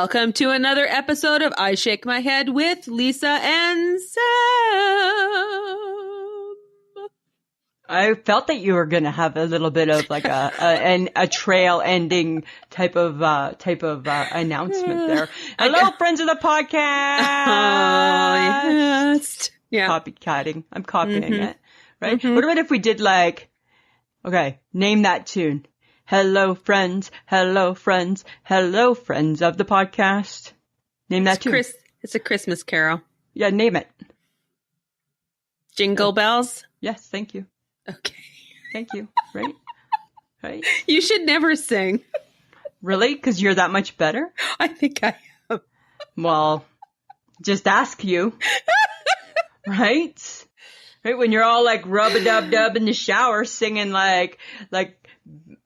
Welcome to another episode of I Shake My Head with Lisa and Sam. I felt that you were going to have a little bit of like a trail ending type of announcement there. Hello, friends of the podcast. Oh, yes. Yeah. Copycatting. I'm copying it. Right? What about if we did like, okay, name that tune. Hello, friends. Hello, friends. Hello, friends of the podcast. Name that tune. It's a Christmas carol. Yeah, name it. Jingle bells? Yes, thank you. Okay. Thank you. Right? Right? You should never sing. Really? Because you're that much better? I think I am. Well, just ask you. Right? Right? When you're all like rub-a-dub-dub in the shower singing like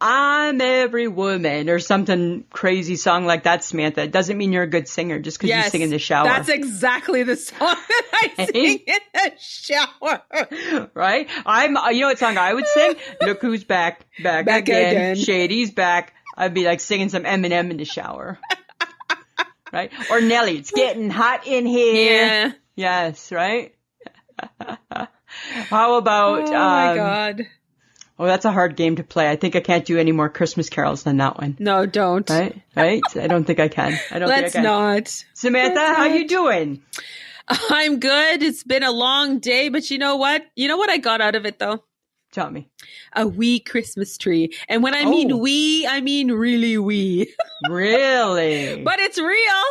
I'm every woman or something crazy song like that, Samantha. It doesn't mean you're a good singer just because you sing in the shower. That's exactly the song that I sing in the shower. Right? You know what song I would sing? Look who's back again. Shady's back. I'd be like singing some Eminem in the shower. Right? Or Nelly, it's getting hot in here. Yeah. Yes, right? How about... Oh my God. Oh, that's a hard game to play. I think I can't do any more Christmas carols than that one. No, don't. Right? I don't think I can. Let's not. Samantha, how you doing? I'm good. It's been a long day, but you know what? You know what I got out of it, though? Tell me. A wee Christmas tree. And when I mean wee, I mean really wee. Really? But it's real.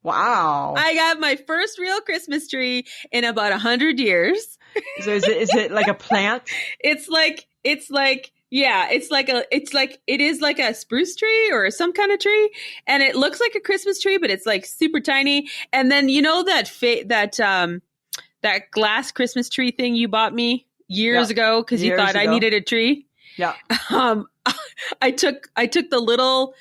Wow. I got my first real Christmas tree in about 100 years. So is it like a plant? It is like a spruce tree or some kind of tree, and it looks like a Christmas tree, but it's like super tiny. And then you know that glass Christmas tree thing you bought me years ago because you thought I needed a tree. Yeah. I took the little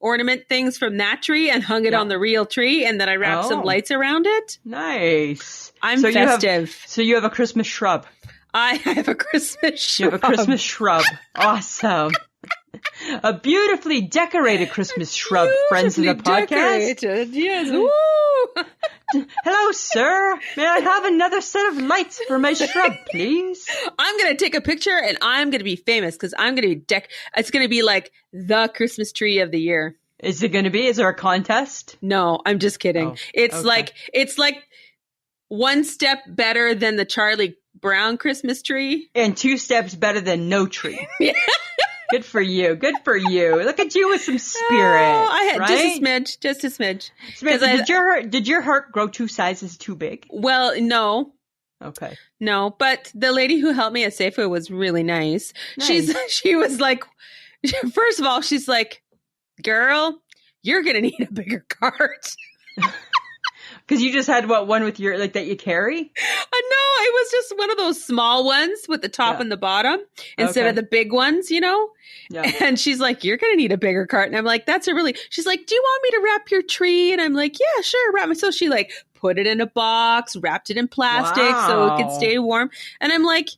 ornament things from that tree and hung it on the real tree, and then I wrapped some lights around it. Nice. I'm festive. So you have a Christmas shrub. I have a Christmas shrub. You have a Christmas shrub. Awesome. A beautifully decorated Christmas shrub, friends of the podcast. Decorated, yes. Woo! Hello, sir. May I have another set of lights for my shrub, please? I'm going to take a picture and I'm going to be famous because I'm going to be it's going to be like the Christmas tree of the year. Is it going to be? Is there a contest? No, I'm just kidding. It's like one step better than the Charlie Brown Christmas tree. And 2 steps better than no tree. Good for you. Good for you. Look at you with some spirit. Oh, I had right? just a smidge. Did your heart grow 2 sizes too big? Well, no. Okay. No, but the lady who helped me at Safeway was really nice. She was like, first of all, she's like, girl, you're going to need a bigger cart. Because you just had one with your, like, that you carry? No, it was just one of those small ones with the top and the bottom instead of the big ones, you know? Yeah. And she's like, you're going to need a bigger cart. And I'm like, she's like, do you want me to wrap your tree? And I'm like, yeah, sure. Wrap it. So she like put it in a box, wrapped it in plastic so it could stay warm. And I'm like,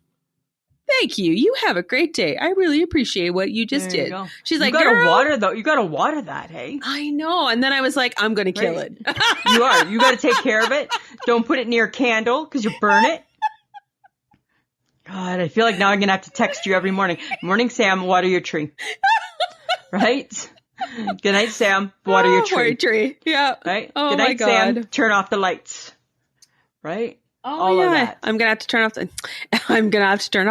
thank you. You have a great day. I really appreciate what you just did. She's like, you gotta water that, hey? I know. And then I was like, I'm going to kill it. You are. You got to take care of it. Don't put it near a candle because you'll burn it. God, I feel like now I'm going to have to text you every morning. Morning, Sam, water your tree. Right? Good night, Sam. Water your tree. Water your tree. Yeah. Right? Oh, good night, Sam. Turn off the lights. Right? Oh, all of that. I'm gonna have to turn off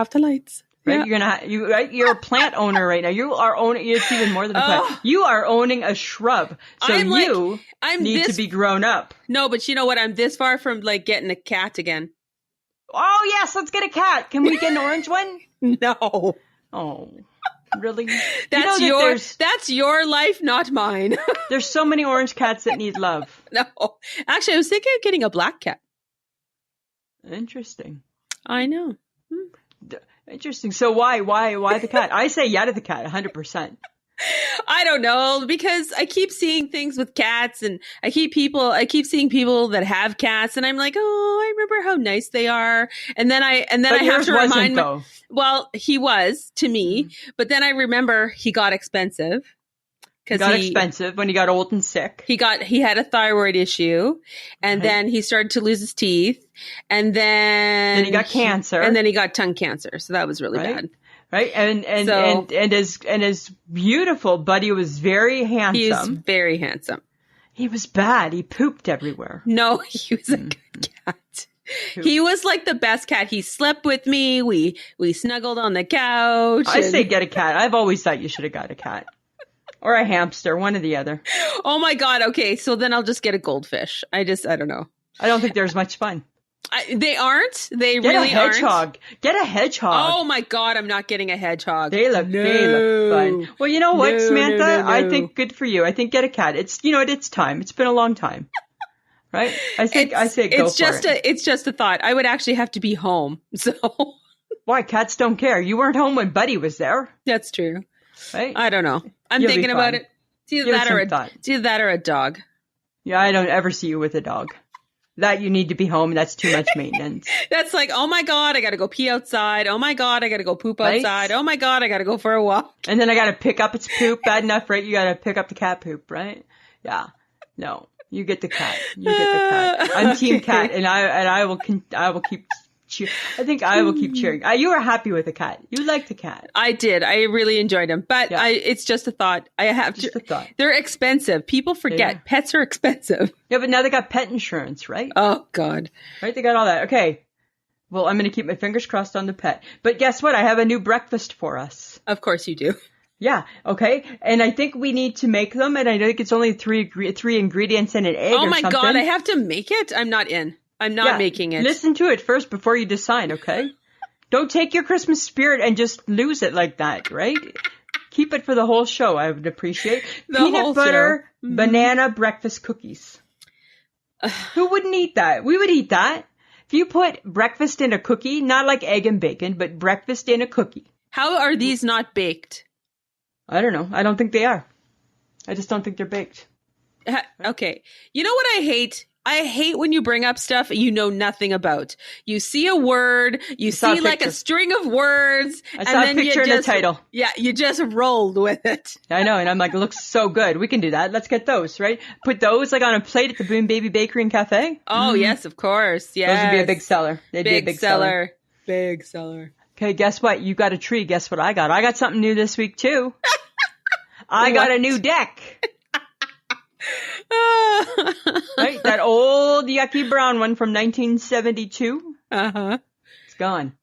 the lights. Right? Yeah. You're a plant owner right now. You are owning. It's even more than a plant. You are owning a shrub. So you need to be grown up. No, but you know what? I'm this far from like getting a cat again. Oh yes, let's get a cat. Can we get an orange one? No. Oh, really? That's your life, not mine. There's so many orange cats that need love. No, actually, I was thinking of getting a black cat. Interesting. I know. Interesting. So why the cat? I say yeah to the cat, 100%. I don't know, because I keep seeing things with cats, and I keep seeing people that have cats, and I'm like, oh, I remember how nice they are. And then I have to remind me. Well, he was to me, but then I remember he got expensive got expensive when he got old and sick. He had a thyroid issue, and then he started to lose his teeth, and then he got cancer, and then he got tongue cancer. So that was really bad. Right. And his beautiful buddy was very handsome. He is very handsome. He was bad. He pooped everywhere. No, he was a good cat. He was like the best cat. He slept with me. We snuggled on the couch. I say get a cat. I've always thought you should have got a cat. Or a hamster, one or the other. Oh my God. Okay. So then I'll just get a goldfish. I don't know. I don't think there's much fun. They aren't. They really aren't. Get a hedgehog. Get a hedgehog. Oh my God. I'm not getting a hedgehog. They look fun. Well, you know what, Samantha? No. I think good for you. I think get a cat. It's, it's time. It's been a long time. Right? I say go for it. It's just a thought. I would actually have to be home. So. Why? Cats don't care. You weren't home when Buddy was there. That's true. Right? I don't know. I'm thinking about it. It's either that or a dog. Yeah, I don't ever see you with a dog. That you need to be home. That's too much maintenance. That's like, oh my God, I got to go pee outside. Oh my God, I got to go poop outside. Oh my God, I got to go for a walk. And then I got to pick up its poop. Bad enough, right? You got to pick up the cat poop, right? Yeah. No, you get the cat. I'm Team Cat, and I will keep. I think I will keep cheering. You were happy with the cat. You liked the cat. I did. I really enjoyed him. But it's just a thought. A thought. They're expensive. People forget. Pets are expensive. Yeah, but now they got pet insurance, right? Oh, God. Right? They got all that. Okay. Well, I'm going to keep my fingers crossed on the pet. But guess what? I have a new breakfast for us. Of course you do. Yeah. Okay. And I think we need to make them. And I think it's only three ingredients and an egg or something. Oh, my God. I have to make it? I'm not in. I'm not making it. Listen to it first before you decide, okay? Don't take your Christmas spirit and just lose it like that, right? Keep it for the whole show, I would appreciate. Peanut butter, banana breakfast cookies. Who wouldn't eat that? We would eat that. If you put breakfast in a cookie, not like egg and bacon, but breakfast in a cookie. How are these not baked? I don't know. I don't think they are. I just don't think they're baked. Okay. You know what I hate? I hate when you bring up stuff you know nothing about. You see a word, you see like a string of words, and then a picture and a title. Yeah, you just rolled with it. I know, and I'm like, it looks so good. We can do that. Let's get those, right? Put those like on a plate at the Boom Baby Bakery and Cafe. Oh, yes, of course. Yes. Those would be a big seller. They'd be a big seller. Big seller. Okay, guess what? You got a tree. Guess what I got? I got something new this week, too. I got a new deck. Right, that old yucky brown one from 1972. It's gone.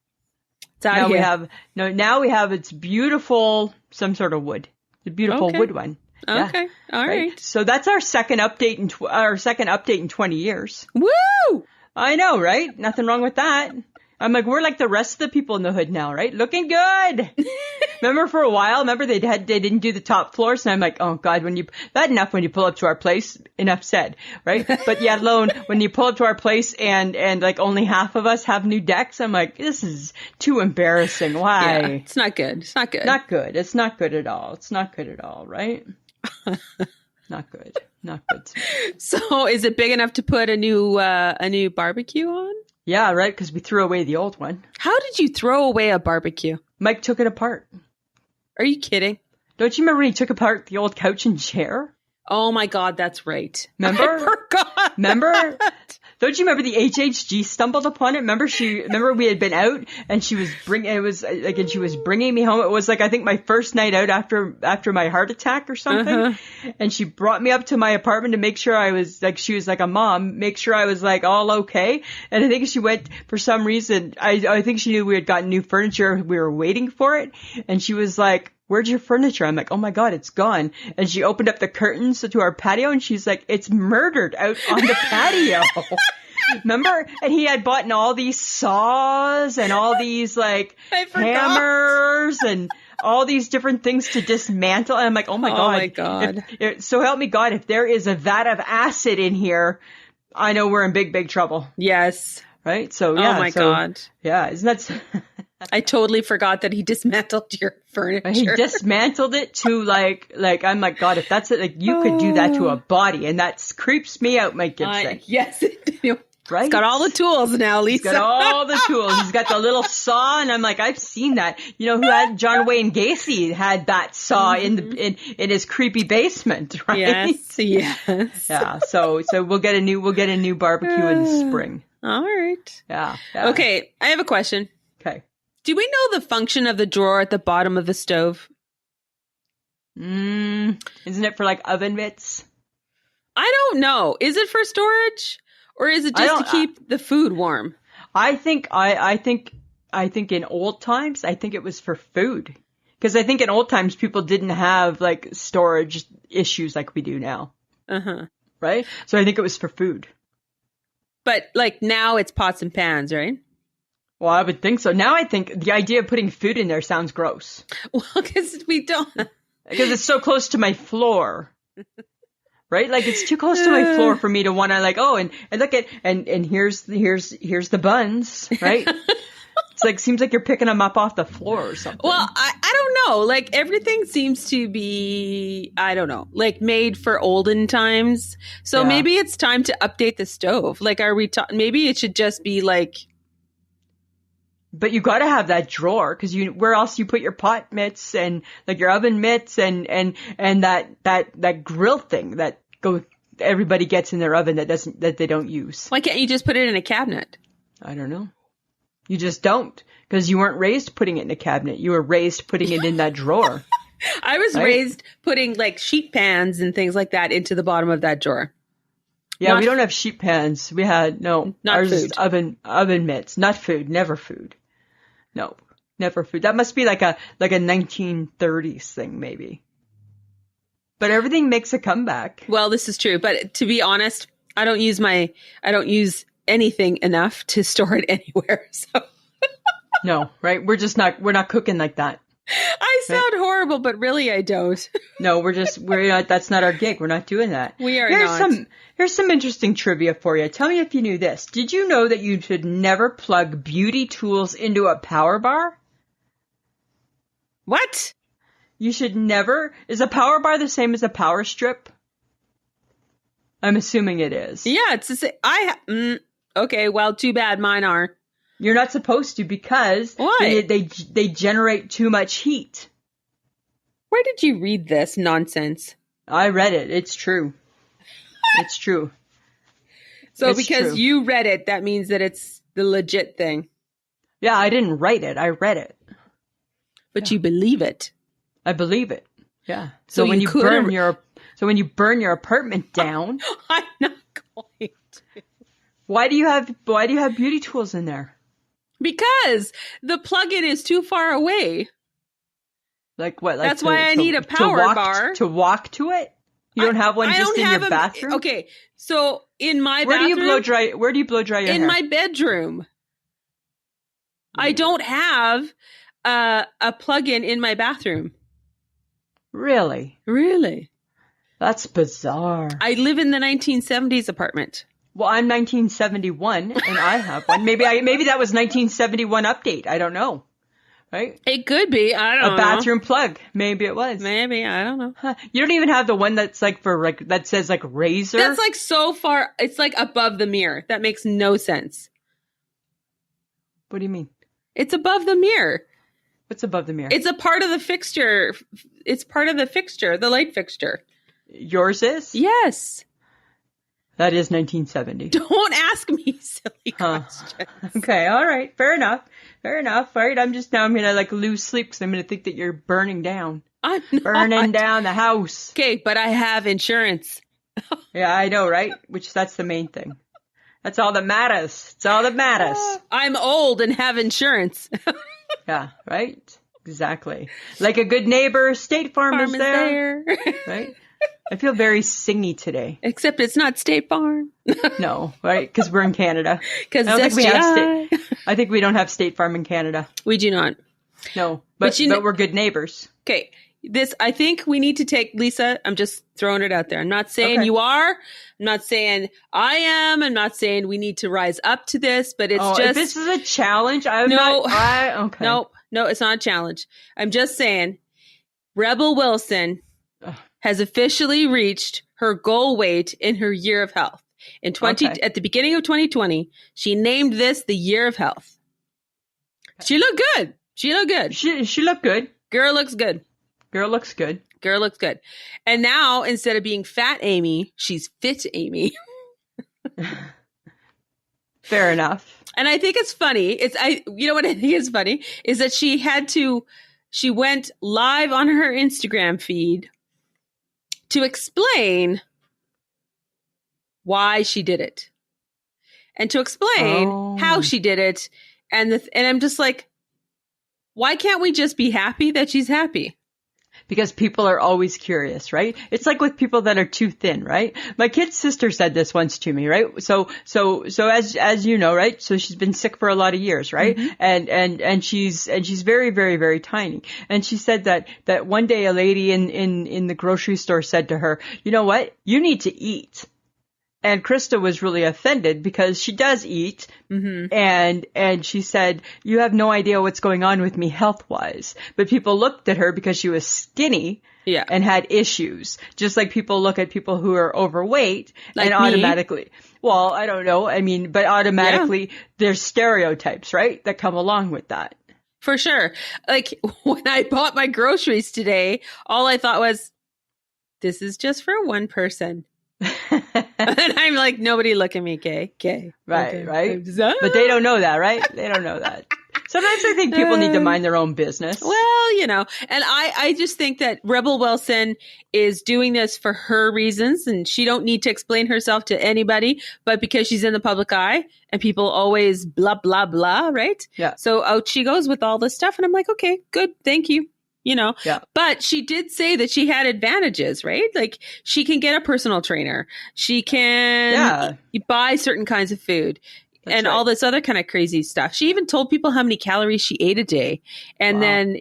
It's out of here. Now we have its beautiful some sort of wood. The beautiful wood one. Okay. Yeah. All right. So that's our second update in 20 years. Woo! I know, right? Nothing wrong with that. I'm like, we're like the rest of the people in the hood now, right? Looking good. Remember for a while, they didn't do the top floors, and I'm like, oh God, bad enough when you pull up to our place, enough said, right? But yet alone, when you pull up to our place and like only half of us have new decks, I'm like, this is too embarrassing. Why? Yeah, it's not good. It's not good. Not good. It's not good at all. It's not good at all, right? Not good. Not good. So is it big enough to put a new barbecue on? Yeah, right, because we threw away the old one. How did you throw away a barbecue? Mike took it apart. Are you kidding? Don't you remember when he took apart the old couch and chair? Oh my God, that's right. Remember? I forgot. Remember? Don't you remember the HHG stumbled upon it? Remember we had been out and she was bringing me home. It was like, I think my first night out after my heart attack or something. And she brought me up to my apartment to make sure I was like, she was like a mom, make sure I was like all okay. And I think she went for some reason. I think she knew we had gotten new furniture. We were waiting for it. And she was like, where's your furniture? I'm like, oh my God, it's gone. And she opened up the curtains to our patio and she's like, it's murdered out on the patio. Remember? And he had bought all these saws and all these like hammers and all these different things to dismantle. And I'm like, oh my God. Oh my God. So help me God, if there is a vat of acid in here, I know we're in big, big trouble. Right? So yeah. Oh my God. Yeah. Isn't that... I totally forgot that he dismantled your furniture. He dismantled it to like I'm like, God, if that's it, like you could do that to a body, and that creeps me out, Mike Gibson. Yes. Right? He's got all the tools now, Lisa. He's got all the tools. He's got the little saw, and I'm like, I've seen that. You know, who had John Wayne Gacy had that saw in his creepy basement, right? Yes. Yeah. So we'll get a new barbecue in the spring. All right. Yeah. Okay, I have a question. Okay. Do we know the function of the drawer at the bottom of the stove? Isn't it for like oven mitts? I don't know. Is it for storage? Or is it just to keep the food warm? I think in old times, I think it was for food. Because I think in old times, people didn't have like storage issues like we do now. Right? So I think it was for food. But like now it's pots and pans, right? Well, I would think so. Now I think the idea of putting food in there sounds gross. Well, because we don't. Because it's so close to my floor. Right? Like it's too close to my floor for me to want to like, and look at, and here's the buns, right? It's like, seems like you're picking them up off the floor or something. Well, I don't know. Like everything seems to be, I don't know, like made for olden times. So maybe it's time to update the stove. Like, are we maybe it should just be like. But you got to have that drawer because where else you put your pot mitts and like your oven mitts and that grill thing that everybody gets in their oven that they don't use. Why can't you just put it in a cabinet? I don't know. You just don't because you weren't raised putting it in a cabinet. You were raised putting it in that drawer. I was raised putting like sheet pans and things like that into the bottom of that drawer. Yeah, we don't have sheet pans. We had not ours food. Is oven mitts, not food, never food. No, never food. That must be like a 1930s thing, maybe. But everything makes a comeback. Well, this is true. But to be honest, I don't use anything enough to store it anywhere. So no, right? We're not cooking like that. I sound horrible, but really I don't. No, that's not our gig. We're not doing that. We are not. Here's some interesting trivia for you. Tell me if you knew this. Did you know that you should never plug beauty tools into a power bar? What? You should never. Is a power bar the same as a power strip? I'm assuming it is. Yeah, it's the same. Okay, well, too bad mine are. You're not supposed to because they generate too much heat. Where did you read this nonsense? I read it. It's true. It's true. So because you read it, that means that it's the legit thing. Yeah, I didn't write it. I read it. But you believe it. I believe it. Yeah. So when you burn your apartment down, I'm not going to. Why do you have beauty tools in there? Because the plug-in is too far away. Like what? Like that's why I need a power bar. To walk to it? You don't have one just in your bathroom? Okay, so in my bathroom... Where do you blow dry your hair? In my bedroom. I don't have a plug-in in my bathroom. Really? Really? That's bizarre. I live in the 1970s apartment. Well, I'm 1971 and I have one. Maybe that was 1971 update. I don't know. Right? It could be. I don't know. A bathroom plug. Maybe it was. Maybe. I don't know. Huh. You don't even have the one that's like that says like razor. That's like so far. It's like above the mirror. That makes no sense. What do you mean? It's above the mirror. What's above the mirror? It's a part of the fixture. It's part of the fixture, the light fixture. Yours is? Yes. That is 1970. Don't ask me silly questions. Okay, all right. Fair enough. All right, I'm going to like lose sleep because I'm going to think that you're burning down. I'm not. Burning down the house. Okay, but I have insurance. Yeah, I know, right? That's the main thing. That's all that matters. It's all that matters. I'm old and have insurance. Yeah, right? Exactly. Like a good neighbor, State Farm is there. Right? I feel very singy today. Except it's not State Farm. No, right? Because we're in Canada. Because I think we don't have State Farm in Canada. We do not. No, but we're good neighbors. Okay. I think we need to take, Lisa, I'm just throwing it out there. I'm not saying you are. I'm not saying I am. I'm not saying we need to rise up to this, but it's just. If this is a challenge, okay. No, it's not a challenge. I'm just saying Rebel Wilson has officially reached her goal weight in her year of health. At the beginning of 2020, she named this the year of health. She looked good. She looked good. She looked good. Girl looks good. Girl looks good. Girl looks good. And now, instead of being fat Amy, she's fit Amy. Fair enough. And I think it's funny. You know what I think is funny is that she went live on her Instagram feed to explain why she did it and to explain how she did it. And I'm just like, why can't we just be happy that she's happy? Because people are always curious, right? It's like with people that are too thin, right? My kid's sister said this once to me, right? So as you know, right? So she's been sick for a lot of years, right? Mm-hmm. And she's very, very, very tiny. And she said that one day a lady in the grocery store said to her, you know what? You need to eat. And Krista was really offended because she does eat. Mm-hmm. And she said, you have no idea what's going on with me health-wise. But people looked at her because she was skinny and had issues. Just like people look at people who are overweight like and automatically, well, I don't know. I mean, but automatically there's stereotypes, right? That come along with that. For sure. Like when I bought my groceries today, all I thought was, this is just for one person. And I'm like, nobody look at me, okay. Right, okay. Right. But they don't know that, right? They don't know that. Sometimes I think people need to mind their own business. Well, and I just think that Rebel Wilson is doing this for her reasons, and she don't need to explain herself to anybody, but because she's in the public eye and people always blah, blah, blah, right? Yeah. So out she goes with all this stuff. And I'm like, okay, good. Thank you. But she did say that she had advantages, right? Like she can get a personal trainer. She can buy certain kinds of food. That's and all this other kind of crazy stuff. She even told people how many calories she ate a day and then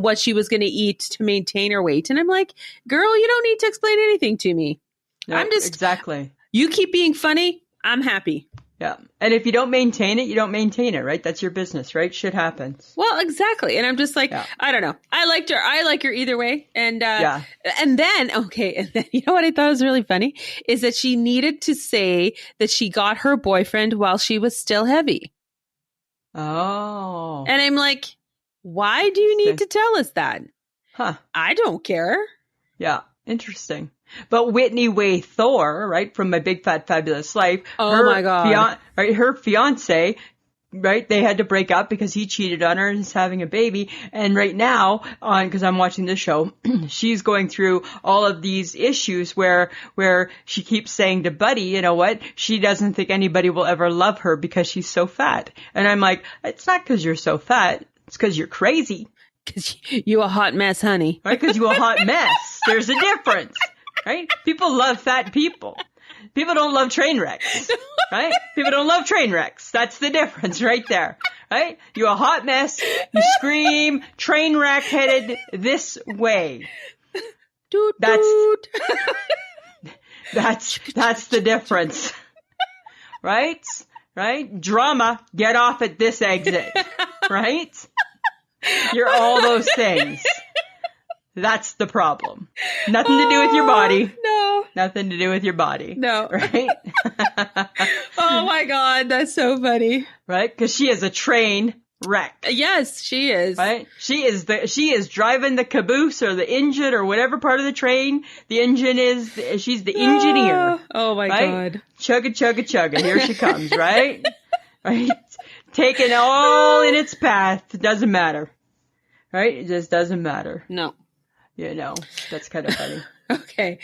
what she was going to eat to maintain her weight. And I'm like, girl, you don't need to explain anything to me. No, I'm just exactly. You keep being funny. I'm happy. Yeah. And if you don't maintain it, you don't maintain it, right? That's your business, right? Shit happens. Well, exactly. And I'm just like, I don't know. I liked her. I like her either way. And then you know what I thought was really funny is that she needed to say that she got her boyfriend while she was still heavy. Oh. And I'm like, why do you need to tell us that? Huh. I don't care. Yeah. Interesting. But Whitney Way Thor, right, from My Big Fat Fabulous Life. Oh my God. Her fiance, right, they had to break up because he cheated on her and is having a baby. And right now, because I'm watching this show, she's going through all of these issues where she keeps saying to Buddy, you know what, she doesn't think anybody will ever love her because she's so fat. And I'm like, it's not because you're so fat. It's because you're crazy. Because you a hot mess, honey. Right, because you a hot mess. There's a difference. Right? People love fat people. People don't love train wrecks. Right? People don't love train wrecks. That's the difference right there. Right? You're a hot mess. You scream, train wreck headed this way. That's the difference. Right? Right? Drama, get off at this exit. Right? You're all those things. That's the problem. Nothing to do with your body. No. Nothing to do with your body. No. Right? Oh my God, that's so funny. Right? Because she is a train wreck. Yes, she is. Right? She is driving the caboose or the engine or whatever part of the train the engine is. She's the engineer. Oh my God. Chugga, chugga, chugga. Here she comes, right? Right? Taking all in its path. It doesn't matter. Right? It just doesn't matter. No. That's kind of funny. Okay.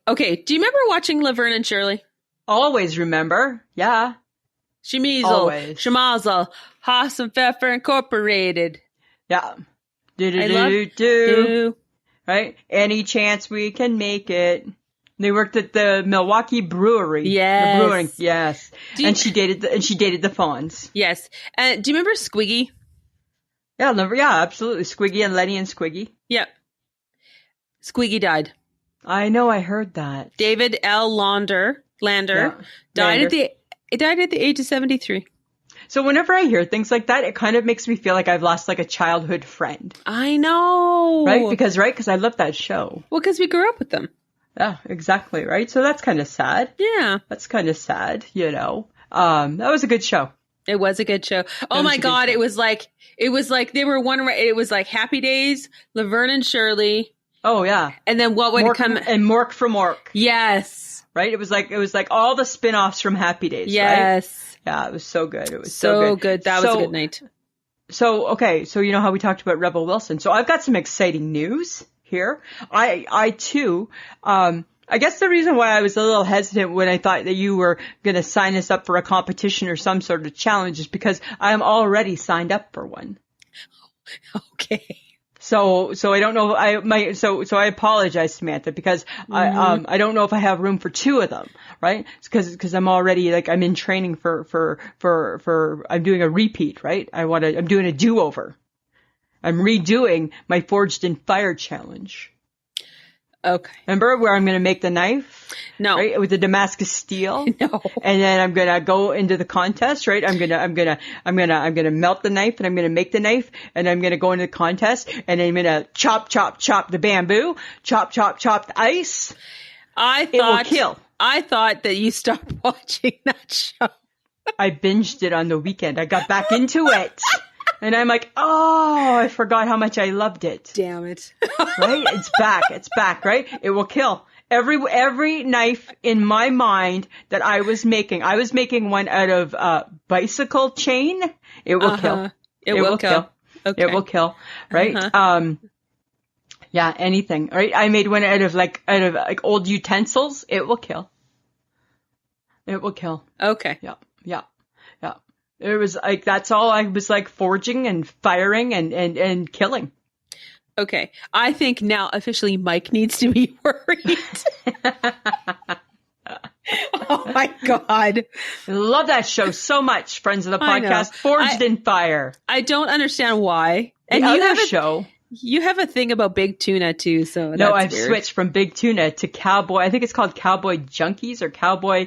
Do you remember watching Laverne and Shirley? Always remember. Yeah. Schmeasel, Schmazel, Haas and Pfeffer Incorporated. Yeah. Do. Right? Any chance we can make it. They worked at the Milwaukee Brewery. Yes. The brewing. Yes. And she dated the Fawns. Yes. And do you remember Squiggy? Yeah, absolutely. Squiggy and Lenny and Squiggy. Yep. Squiggy died. I know, I heard that. David L. Lander died at the age of 73. So whenever I hear things like that, it kind of makes me feel like I've lost like a childhood friend. I know. Right? Because I love that show. Well, because we grew up with them. Yeah, exactly. Right. So that's kind of sad. Yeah. That's kind of sad, That was a good show. It was a good show. Oh my God. It was like they were it was like Happy Days, Laverne and Shirley. Oh yeah. And then what would Mork come? And Mork from Mork. Yes. Right. It was like all the spin-offs from Happy Days. Yes. Right? Yeah. It was so good. It was so good. That was a good night. So, okay. So, you know how we talked about Rebel Wilson. So I've got some exciting news here. I too, I guess the reason why I was a little hesitant when I thought that you were going to sign us up for a competition or some sort of challenge is because I am already signed up for one. Okay. So I don't know. So I apologize, Samantha, because I don't know if I have room for two of them, right? Because I'm already I'm in training for I'm doing a repeat, right? I'm doing a do-over. I'm redoing my Forged in Fire challenge. Okay. Remember where I'm going to make the knife? No. Right? With the Damascus steel? No. And then I'm going to go into the contest, right? I'm going to melt the knife and I'm going to make the knife and I'm going to go into the contest and I'm going to chop the bamboo, chop the ice. It will kill. I thought that you stopped watching that show. I binged it on the weekend. I got back into it. And I'm like, oh, I forgot how much I loved it. Damn it. Right? It's back, right? It will kill. Every knife in my mind that I was making one out of bicycle chain. It will kill. It will kill. Okay. It will kill. Right? Yeah, anything. Right? I made one out of old utensils. It will kill. It will kill. Okay. Yeah. It was that's all I was forging and firing and killing. Okay. I think now officially Mike needs to be worried. Oh my God. I love that show so much, friends of the podcast. Forged in Fire. I don't understand why. And you have a show. You have a thing about big tuna too, so no, I've weird. switched from big tuna to cowboy. I think it's called Cowboy Junkies or Cowboy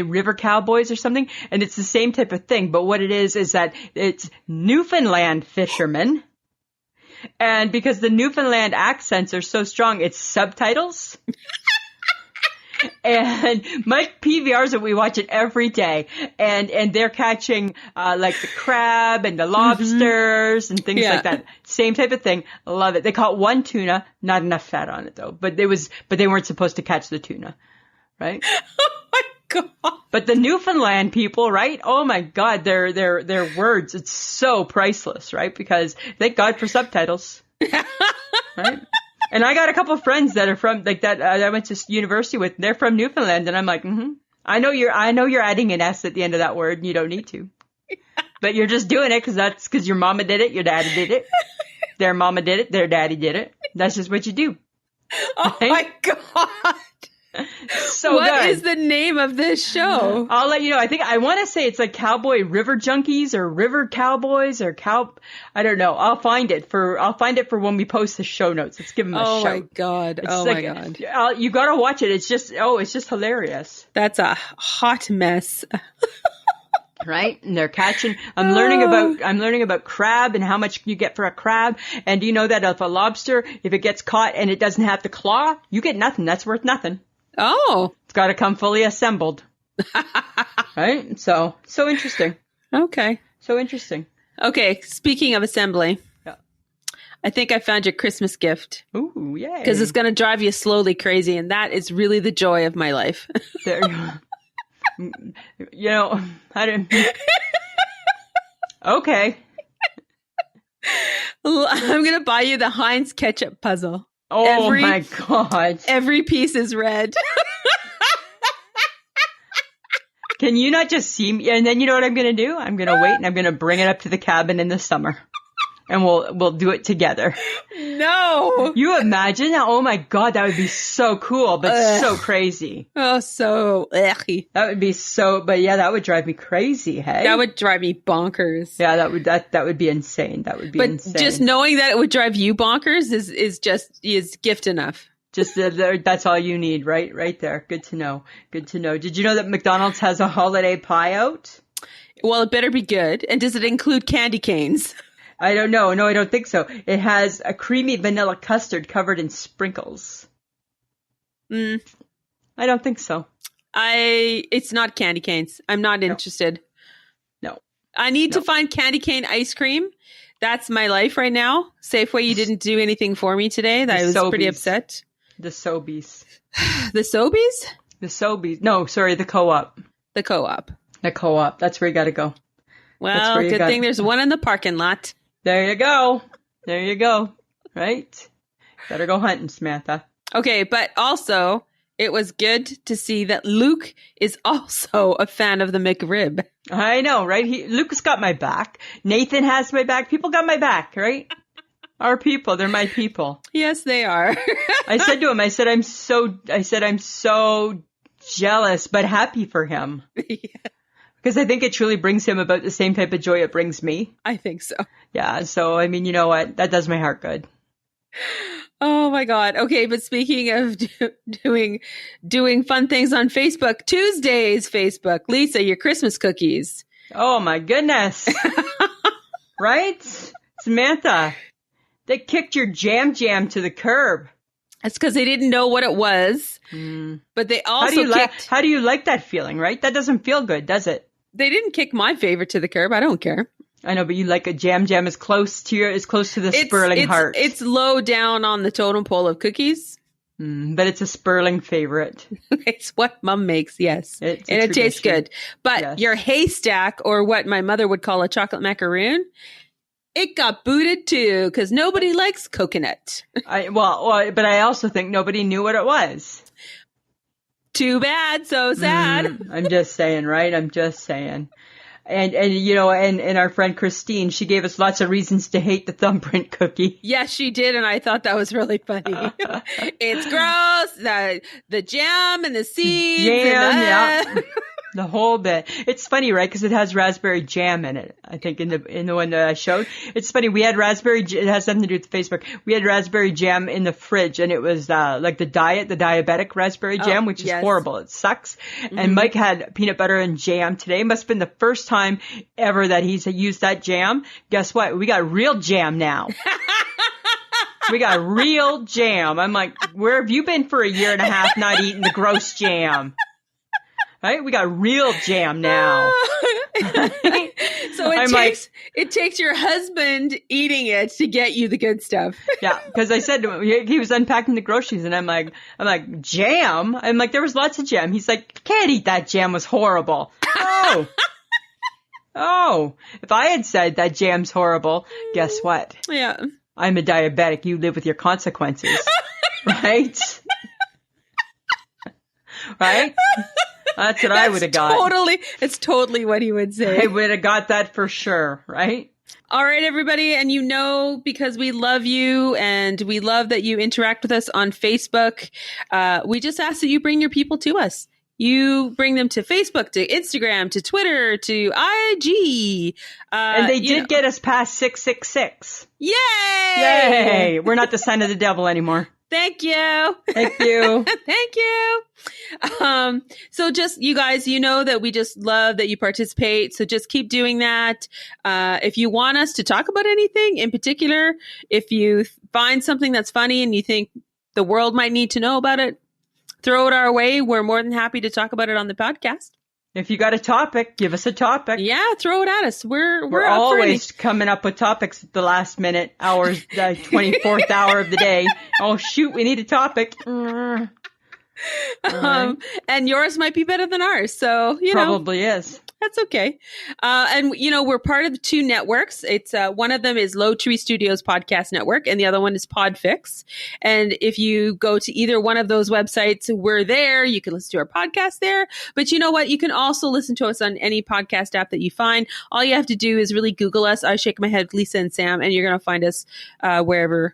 River Cowboys or something. And it's the same type of thing. But what it is that it's Newfoundland fishermen. And because the Newfoundland accents are so strong, it's subtitles. And Mike PVRs it. We watch it every day, and they're catching the crab and the lobsters and things like that. Same type of thing. Love it. They caught one tuna, not enough fat on it though. But they weren't supposed to catch the tuna, right? Oh my God! But the Newfoundland people, right? Oh my God, their words. It's so priceless, right? Because thank God for subtitles, right? And I got a couple of friends that are from that I went to university with. They're from Newfoundland, and I'm like, I know you're adding an S at the end of that word, and you don't need to, but you're just doing it because your mama did it, your daddy did it, their mama did it, their daddy did it. That's just what you do. Oh right? My God! So what is the name of this show? I'll let you know. I think I want to say it's Cowboy River Junkies or River Cowboys or I don't know. I'll find it for when we post the show notes. Let's give them a shout. Oh my God! My God! You gotta watch it. It's just hilarious. That's a hot mess. Right? And they're catching, I'm learning about crab and how much you get for a crab. And do you know that if a lobster, if it gets caught and it doesn't have the claw, you get nothing. That's worth nothing. Oh. It's got to come fully assembled. Right? So interesting. Okay. So interesting. Okay. Speaking of assembly. Yeah. I think I found your Christmas gift. Ooh, yay. Because it's going to drive you slowly crazy. And that is really the joy of my life. There you go. I didn't. Okay. I'm going to buy you the Heinz ketchup puzzle. Oh my God. Every piece is red. Can you not just see me? And then you know what I'm going to do? I'm going to wait and I'm going to bring it up to the cabin in the summer. And we'll do it together. No. You imagine? Oh my God, that would be so cool, but so crazy. Oh, so ughy. That would be so, but yeah, that would drive me crazy, hey? That would drive me bonkers. Yeah, that would be insane. That would be insane. But just knowing that it would drive you bonkers is gift enough. Just that's all you need, right? Right there. Good to know. Good to know. Did you know that McDonald's has a holiday pie out? Well, it better be good. And does it include candy canes? I don't know. No, I don't think so. It has a creamy vanilla custard covered in sprinkles. Mm. I don't think so. It's not candy canes. I'm not interested. No. I need to find candy cane ice cream. That's my life right now. Safeway, you didn't do anything for me today. I was pretty upset. The Sobeys. The Sobeys? The Sobeys. No, sorry, the Co-op. The Co-op. The Co-op. That's where you got to go. Well, good thing there's one in the parking lot. There you go. There you go. Right? Better go hunting, Samantha. Okay, but also, it was good to see that Luke is also a fan of the McRib. I know, right? Luke's got my back. Nathan has my back. People got my back, right? Our people. They're my people. Yes, they are. I said to him, I'm so jealous, but happy for him. Yeah. Because I think it truly brings him about the same type of joy it brings me. I think so. Yeah. So, I mean, you know what? That does my heart good. Oh my God. Okay. But speaking of doing fun things on Facebook, Tuesdays, Facebook, Lisa, your Christmas cookies. Oh my goodness. Right? Samantha, they kicked your jam to the curb. That's because they didn't know what it was. But they also How do you like that feeling, right? That doesn't feel good, does it? They didn't kick my favorite to the curb. I don't care. I know, but you like a jam as close to the Sperling heart. It's low down on the totem pole of cookies. But it's a Sperling favorite. It's what Mom makes, yes. It tastes good. But your haystack, or what my mother would call a chocolate macaroon, it got booted too, because nobody likes coconut. But I also think nobody knew what it was. Too bad. So sad. I'm just saying, right? I'm just saying. And you know, and our friend Christine, she gave us lots of reasons to hate the thumbprint cookie. Yes, she did, and I thought that was really funny. It's gross. The jam and the seeds. Yeah. The whole bit. It's funny, right? Because it has raspberry jam in it. I think in the one that I showed. It's funny. We had it has something to do with Facebook. We had raspberry jam in the fridge, and it was like the diabetic raspberry jam, which is horrible. It sucks. Mm-hmm. And Mike had peanut butter and jam today. Must have been the first time ever that he's used that jam. Guess what? We got real jam now. We got real jam. I'm like, where have you been for a year and a half not eating the gross jam? Right? We got real jam now. So it takes your husband eating it to get you the good stuff. Yeah, because I said to him, he was unpacking the groceries, and I'm like, jam? I'm like, there was lots of jam. He's like, can't eat that jam, was horrible. Oh, if I had said that jam's horrible, guess what? Yeah. I'm a diabetic. You live with your consequences. Right? Right? That's what I would have got. It's totally what he would say. I would have got that for sure, right? All right, everybody. And because we love you and we love that you interact with us on Facebook, we just ask that you bring your people to us. You bring them to Facebook, to Instagram, to Twitter, to IG. And they did get us past 666. Yay! Yay! We're not the sign of the devil anymore. Thank you. Thank you. Thank you. So just, you guys, you know that we just love that you participate. So just keep doing that. If you want us to talk about anything in particular, if you find something that's funny and you think the world might need to know about it, throw it our way. We're more than happy to talk about it on the podcast. If you got a topic, give us a topic. Yeah, throw it at us. We're always coming up with topics at the last minute, hours, the 24th hour of the day. Oh, shoot, we need a topic. And yours might be better than ours. So, Probably is. That's okay. And we're part of the two networks. It's one of them is Low Tree Studios Podcast Network, and the other one is Podfix. And if you go to either one of those websites, we're there. You can listen to our podcast there. But you know what? You can also listen to us on any podcast app that you find. All you have to do is really Google us. I shake my head, Lisa and Sam, and you're going to find us wherever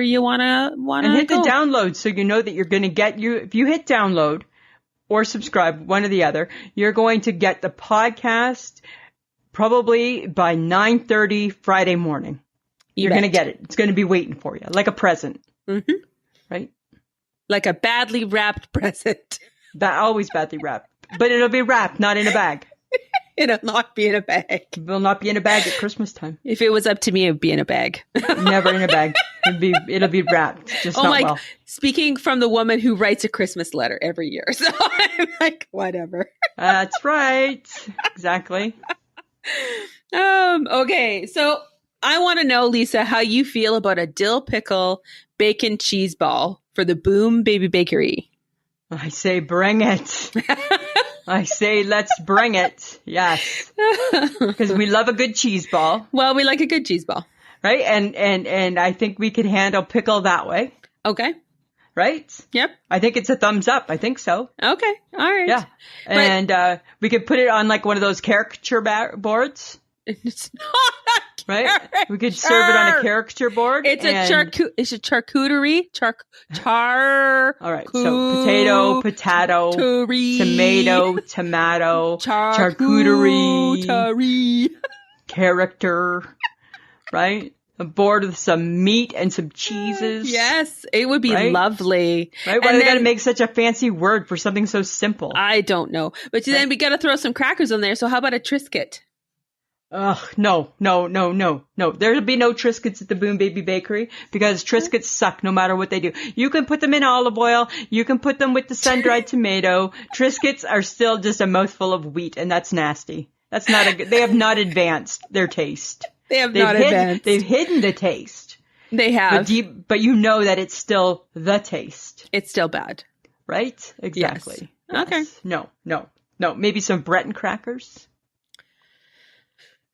you want to and hit the download, so you know that you're going to get if you hit download or subscribe, one or the other, you're going to get the podcast probably by 9:30 Friday morning. You're going to get it. It's going to be waiting for you, like a present. Mm-hmm. Right? Like a badly wrapped present. Always badly wrapped. But it'll be wrapped, not in a bag. It'll not be in a bag. It will not be in a bag at Christmas time. If it was up to me, it would be in a bag. Never in a bag. It'll be wrapped, just not well. Speaking from the woman who writes a Christmas letter every year. So I'm like, whatever. That's right. Exactly. Okay. So I want to know, Lisa, how you feel about a dill pickle bacon cheese ball for the Boom Baby Bakery. I say bring it. I say let's bring it. Yes. Because we love a good cheese ball. Well, we like a good cheese ball. Right? And I think we could handle pickle that way. Okay. Right? Yep. I think it's a thumbs up. I think so. Okay. All right. Yeah. And we could put it on like one of those caricature boards. It's not a right? We could serve it on a caricature board. It's a charcuterie. All right. So potato, tomato, charcuterie, character, right? A board with some meat and some cheeses. Yes, it would be lovely. Right? Why do they got to make such a fancy word for something so simple? I don't know. But then we got to throw some crackers on there. So how about a Triscuit? Ugh, no. There'll be no Triscuits at the Boom Baby Bakery because Triscuits suck no matter what they do. You can put them in olive oil. You can put them with the sun-dried tomato. Triscuits are still just a mouthful of wheat, and that's nasty. That's not they have not advanced their taste. They've advanced. They've hidden the taste. They have. But you know that it's still the taste. It's still bad. Right? Exactly. Yes. Okay. No. Maybe some Breton crackers.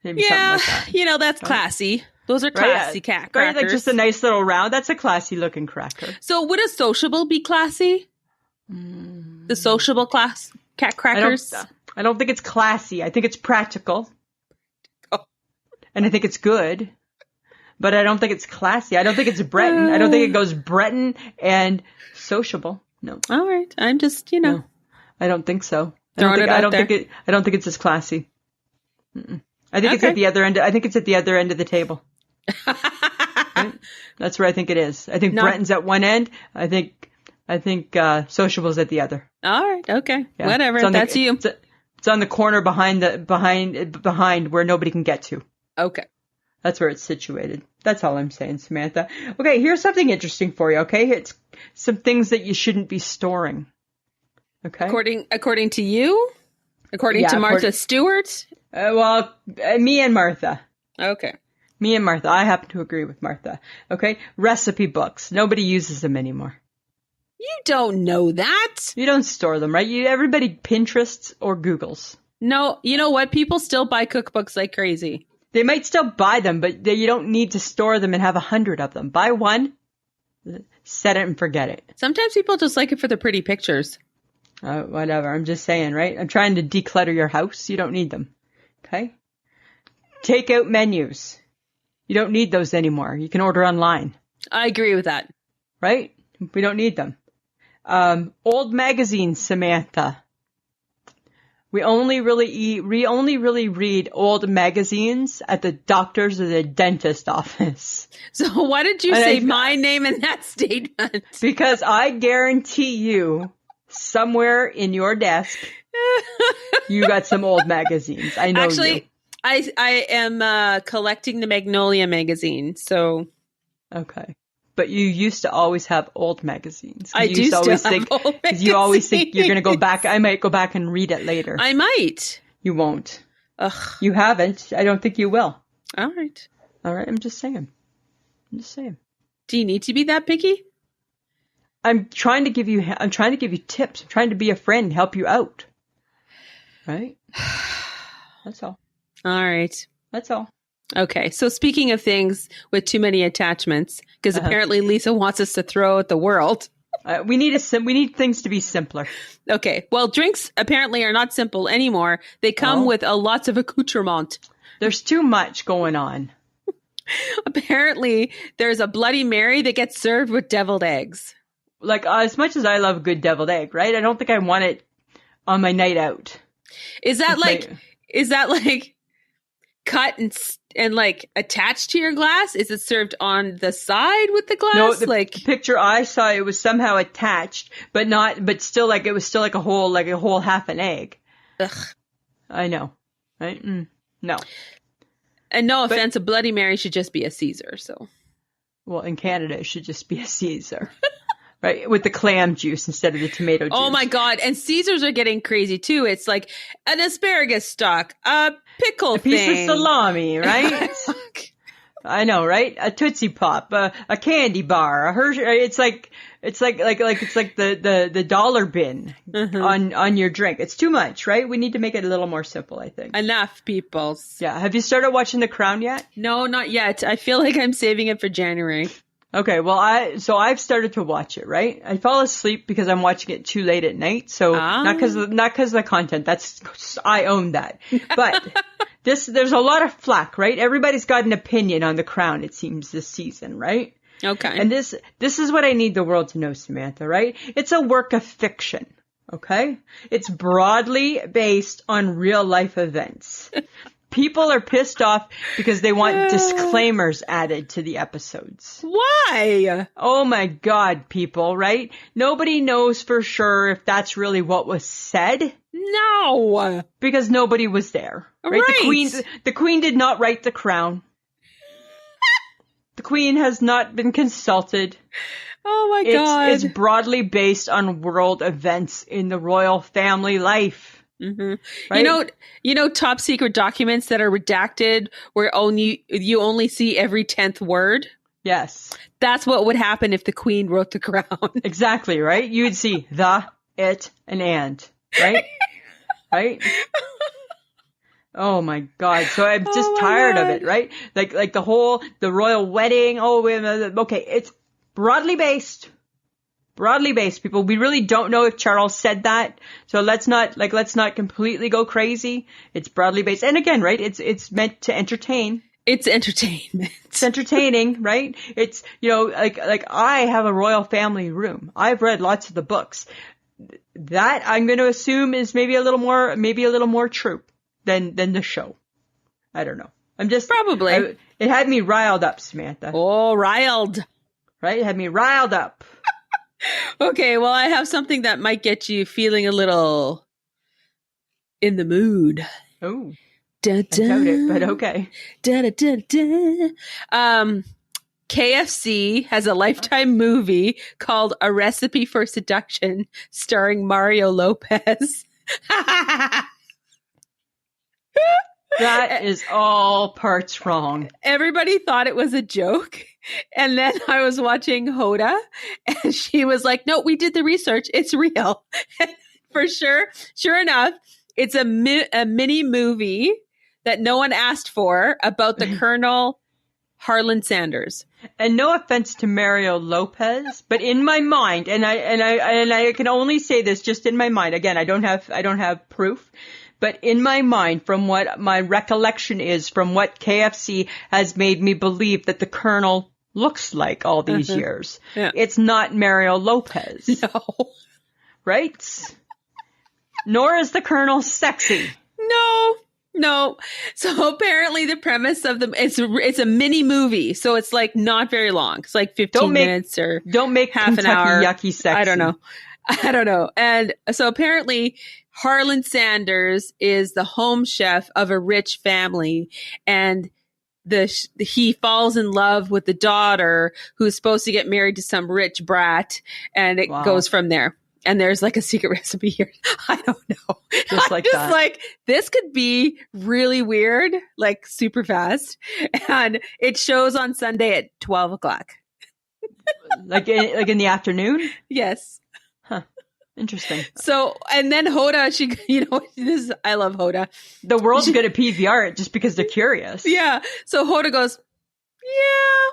Maybe yeah, something like that. That's classy. Those are classy crackers. Right, like just a nice little round. That's a classy looking cracker. So would a sociable be classy? The sociable cat crackers? I don't think it's classy. I think it's practical. Oh. And I think it's good. But I don't think it's classy. I don't think it's Breton. I don't think it goes Breton and sociable. No. All right. I'm just, No, I don't think so. I don't think it's as classy. Mm-mm. I think it's at the other end. I think it's at the other end of the table. Right? That's where I think it is. I think Breton's at one end. I think sociable's at the other. All right. Okay. Yeah. Whatever. That's you. It's on the corner behind where nobody can get to. Okay. That's where it's situated. That's all I'm saying, Samantha. Okay. Here's something interesting for you. Okay. It's some things that you shouldn't be storing. Okay. According to you? According to Martha Stewart? Me and Martha. Okay. Me and Martha. I happen to agree with Martha. Okay. Recipe books. Nobody uses them anymore. You don't know that. You don't store them, right? Everybody Pinterests or Googles. No, you know what? People still buy cookbooks like crazy. They might still buy them, but you don't need to store them and have 100 of them. Buy one, set it and forget it. Sometimes people just like it for the pretty pictures. Whatever. I'm just saying, right? I'm trying to declutter your house. You don't need them. Okay? Take out menus. You don't need those anymore. You can order online. I agree with that. Right? We don't need them. Old magazines, Samantha. We only really read old magazines at the doctor's or the dentist office. So why did you say my name in that statement? Because I guarantee you, somewhere in your desk, you got some old magazines. I know. Actually, you. I am collecting the Magnolia magazine. So okay. But you used to always have old magazines. I do still have old magazines. Because you always think you're going to go back. I might go back and read it later. I might. You won't. Ugh. You haven't. I don't think you will. All right. I'm just saying. Do you need to be that picky? I'm trying to give you tips. I'm trying to be a friend, help you out. Right? That's all. All right. That's all. Okay, so speaking of things with too many attachments, because apparently Lisa wants us to throw at the world. We need things to be simpler. Okay, well, drinks apparently are not simple anymore. They come with lots of accoutrement. There's too much going on. Apparently, there's a Bloody Mary that gets served with deviled eggs. Like, as much as I love good deviled egg, right? I don't think I want it on my night out. Is that like cut and like attached to your glass? Is it served on the side with the glass? No, the picture I saw, it was somehow attached, but still like, it was still like a whole half an egg. Ugh. I know. Right? No. And no offense, a Bloody Mary should just be a Caesar, so. Well, in Canada, it should just be a Caesar. Right, with the clam juice instead of the tomato juice. Oh my God. And Caesars are getting crazy too. It's like an asparagus stock, a pickle thing. A piece of salami, right? I know, right? A Tootsie Pop, a candy bar, a Hershey. It's like the dollar bin on your drink. It's too much, right? We need to make it a little more simple, I think. Enough, peoples. Yeah. Have you started watching The Crown yet? No, not yet. I feel like I'm saving it for January. Okay, well, I've started to watch it, right? I fall asleep because I'm watching it too late at night. So not because of the content. I own that. But there's a lot of flack, right? Everybody's got an opinion on The Crown, it seems, this season, right? Okay. And this is what I need the world to know, Samantha, right? It's a work of fiction. Okay? It's broadly based on real life events. People are pissed off because they want disclaimers added to the episodes. Why? Oh my God, people, right? Nobody knows for sure if that's really what was said. No. Because nobody was there. Right? The Queen did not write The Crown. The Queen has not been consulted. Oh my God. It's broadly based on world events in the royal family life. Mm-hmm. Right? You know, top secret documents that are redacted where you only see every 10th word. Yes, that's what would happen if the Queen wrote The Crown. Exactly, right? You'd see the, it, and, right? Right? Oh my God! So I'm just tired of it, right? Like the royal wedding. Oh, okay, it's broadly based. Broadly based, people. We really don't know if Charles said that. So let's not completely go crazy. It's broadly based. And again, right? It's meant to entertain. It's entertainment. It's entertaining, right? It's, like I have a royal family room. I've read lots of the books. That I'm going to assume is maybe a little more true than the show. I don't know. I'm just probably. It had me riled up, Samantha. Oh, riled. Right? It had me riled up. Okay, well, I have something that might get you feeling a little in the mood. Oh, I doubt it, but okay. KFC has a Lifetime movie called A Recipe for Seduction, starring Mario Lopez. That is all parts wrong. Everybody thought it was a joke. And then I was watching Hoda and she was like, no, we did the research. It's real. For sure. Sure enough, it's a mini movie that no one asked for about the Colonel Harlan Sanders. And no offense to Mario Lopez, but in my mind, and I can only say this just in my mind. Again, I don't have proof. But in my mind, from what my recollection is, from what KFC has made me believe that the Colonel looks like all these years, it's not Mario Lopez. No. Right? Nor is the Colonel sexy. No. So apparently the premise of it's a mini movie. So it's like not very long. It's like 15 minutes or don't make half Kentucky an hour. Yucky sexy. I don't know. And so apparently Harlan Sanders is the home chef of a rich family, and he falls in love with the daughter who's supposed to get married to some rich brat, and it goes from there. And there's like a secret recipe here. I don't know. Just like this could be really weird, like super fast. And it shows on Sunday at 12 o'clock. like in the afternoon? Yes. Huh. Interesting. So, and then Hoda, I love Hoda. The world's going to PVR it just because they're curious. Yeah. So Hoda goes, yeah,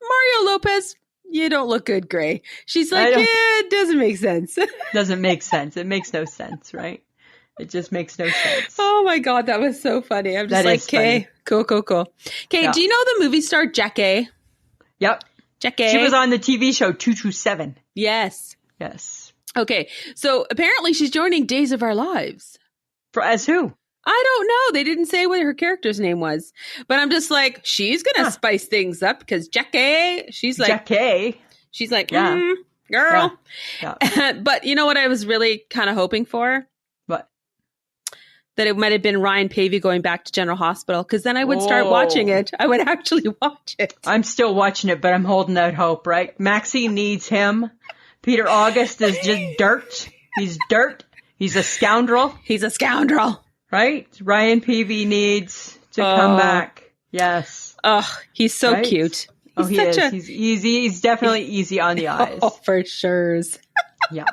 Mario Lopez, you don't look good, Gray. She's like, it doesn't make sense. Doesn't make sense. It makes no sense, right? It just makes no sense. Oh my God, that was so funny. I'm just like, okay, cool. Okay, do you know the movie star Jackee? Yep. Jackee. She was on the TV show 227. Yes. Okay, so apparently she's joining Days of Our Lives. As who? I don't know. They didn't say what her character's name was. But I'm just like, she's going to spice things up because Jackee, she's like, girl. Yeah. But you know what I was really kind of hoping for? What? that it might have been Ryan Pavey going back to General Hospital, because then I would start watching it. I would actually watch it. I'm still watching it, but I'm holding out hope, right? Maxine needs him. Peter August is just dirt. He's dirt. He's a scoundrel. He's a scoundrel. Right? Ryan Pavey needs to come back. Yes. Oh, he's so cute. He is. He's easy. He's definitely easy on the eyes. Oh, for sure. Yeah.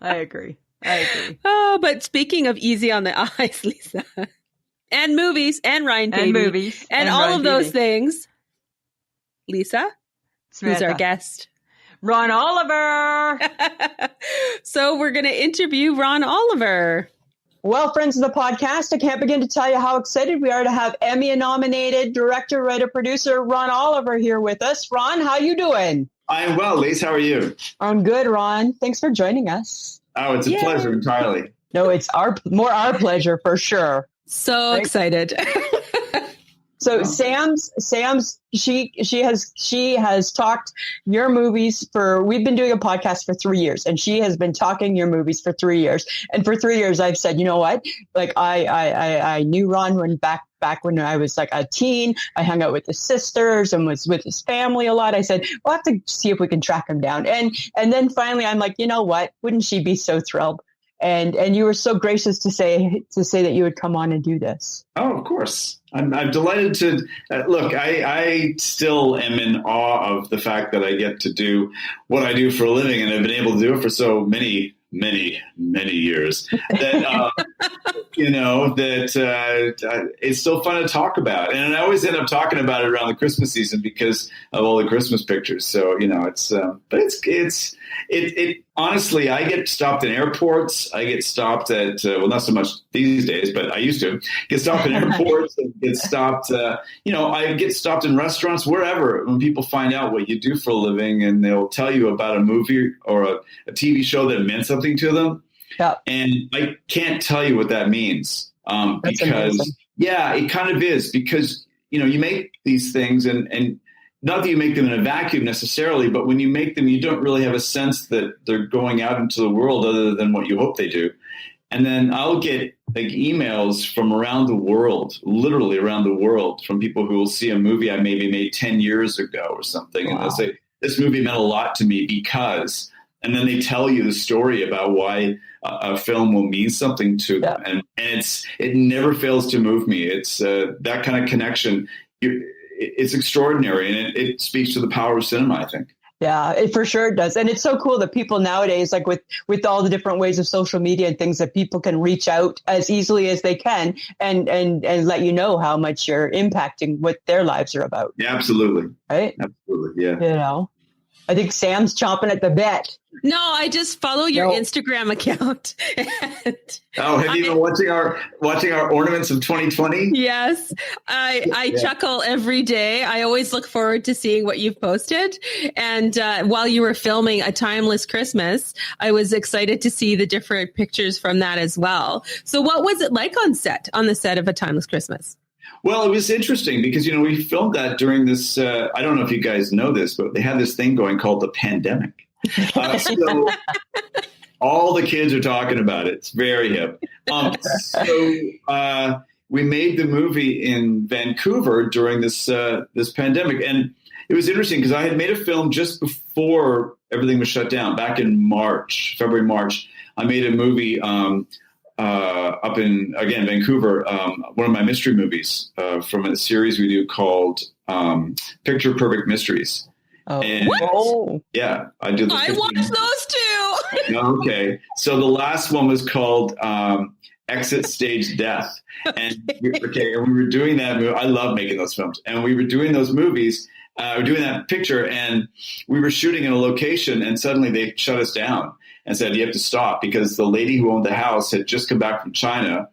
I agree. Oh, but speaking of easy on the eyes, Lisa, and movies, and Ryan Pavey, and all of those things, Lisa, who's our guest? Ron Oliver. So we're going to interview Ron Oliver. Well, friends of the podcast, I can't begin to tell you how excited we are to have Emmy-nominated director, writer, producer Ron Oliver here with us. Ron, how you doing? I'm well, Lise. How are you? I'm good, Ron. Thanks for joining us. Oh, it's a pleasure entirely. No, it's our pleasure for sure. So excited. So Sam's she has talked your movies we've been doing a podcast for 3 years, and she has been talking your movies for 3 years. And for 3 years I've said, you know what? Like I knew Ron when back when I was like a teen. I hung out with his sisters and was with his family a lot. I said, we'll have to see if we can track him down. And then finally I'm like, you know what? Wouldn't she be so thrilled? And you were so gracious to say that you would come on and do this. Oh, of course. I'm delighted to look. I still am in awe of the fact that I get to do what I do for a living, and I've been able to do it for so many years. That it's still fun to talk about, and I always end up talking about it around the Christmas season because of all the Christmas pictures. So it's honestly, I get stopped in airports. I get stopped at not so much these days, but I used to get stopped in airports. And get stopped. I get stopped in restaurants, wherever. When people find out what you do for a living, and they'll tell you about a movie or a TV show that meant something to them. Yeah. And I can't tell you what that means because amazing. Yeah, it kind of is, because you make these things and not that you make them in a vacuum necessarily, but when you make them, you don't really have a sense that they're going out into the world other than what you hope they do. And then I'll get like emails from around the world, literally around the world, from people who will see a movie I maybe made 10 years ago or something. Wow. And they'll say, this movie meant a lot to me because, and then they tell you the story about why a film will mean something to them. And it never fails to move me. It's that kind of connection. It's extraordinary, and it speaks to the power of cinema, I think. Yeah, it for sure does. And it's so cool that people nowadays, like with all the different ways of social media and things, that people can reach out as easily as they can and let you know how much you're impacting what their lives are about. Yeah, absolutely. Right? Absolutely, yeah. I think Sam's chomping at the bit. No, I just follow your Instagram account. Have you been watching our ornaments of 2020? Yes, I chuckle every day. I always look forward to seeing what you've posted. And while you were filming A Timeless Christmas, I was excited to see the different pictures from that as well. So what was it like on the set of A Timeless Christmas? Well, it was interesting because, we filmed that during this, I don't know if you guys know this, but they had this thing going called the pandemic. So all the kids are talking about it. It's very hip. So we made the movie in Vancouver during this pandemic. And it was interesting because I had made a film just before everything was shut down back in February, March. I made a movie up in, again, Vancouver, one of my mystery movies from a series we do called Picture Perfect Mysteries. Oh. And, yeah, I do. I watched those too. Okay. So the last one was called Exit Stage Death. And we were doing that movie. I love making those films. And we were doing those movies. We were doing that picture, and we were shooting in a location, and suddenly they shut us down and said, you have to stop, because the lady who owned the house had just come back from China,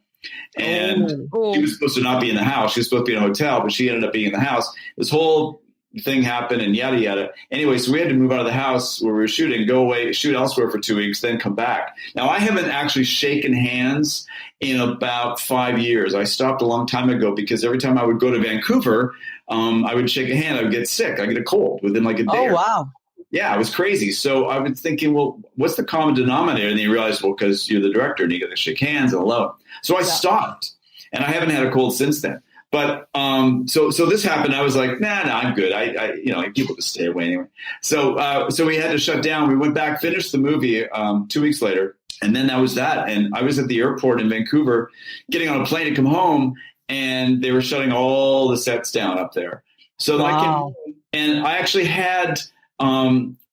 and she was supposed to not be in the house. She was supposed to be in a hotel, but she ended up being in the house. This whole thing happened and yada, yada. Anyway, so we had to move out of the house where we were shooting, go away, shoot elsewhere for 2 weeks, then come back. Now, I haven't actually shaken hands in about 5 years. I stopped a long time ago because every time I would go to Vancouver, I would shake a hand. I would get sick. I get a cold within like a day. Oh, wow. Yeah, it was crazy. So I was thinking, well, what's the common denominator? And then you realize, well, because you're the director and you got to shake hands and hello. So I stopped, and I haven't had a cold since then. But so this happened. I was like, nah, I'm good. I people just stay away anyway. So we had to shut down. We went back, finished the movie 2 weeks later, and then that was that. And I was at the airport in Vancouver, getting on a plane to come home, and they were shutting all the sets down up there. So I came home, and I actually had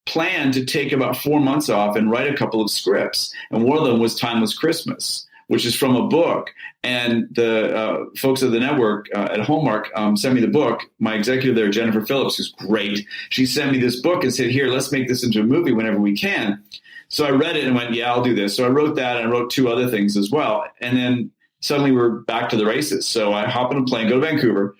planned to take about 4 months off and write a couple of scripts. And one of them was Timeless Christmas, which is from a book. And the folks at the network at Hallmark sent me the book. My executive there, Jennifer Phillips, who's great. She sent me this book and said, here, let's make this into a movie whenever we can. So I read it and went, yeah, I'll do this. So I wrote that, and I wrote 2 other things as well. And then suddenly we're back to the races. So I hop on a plane, go to Vancouver,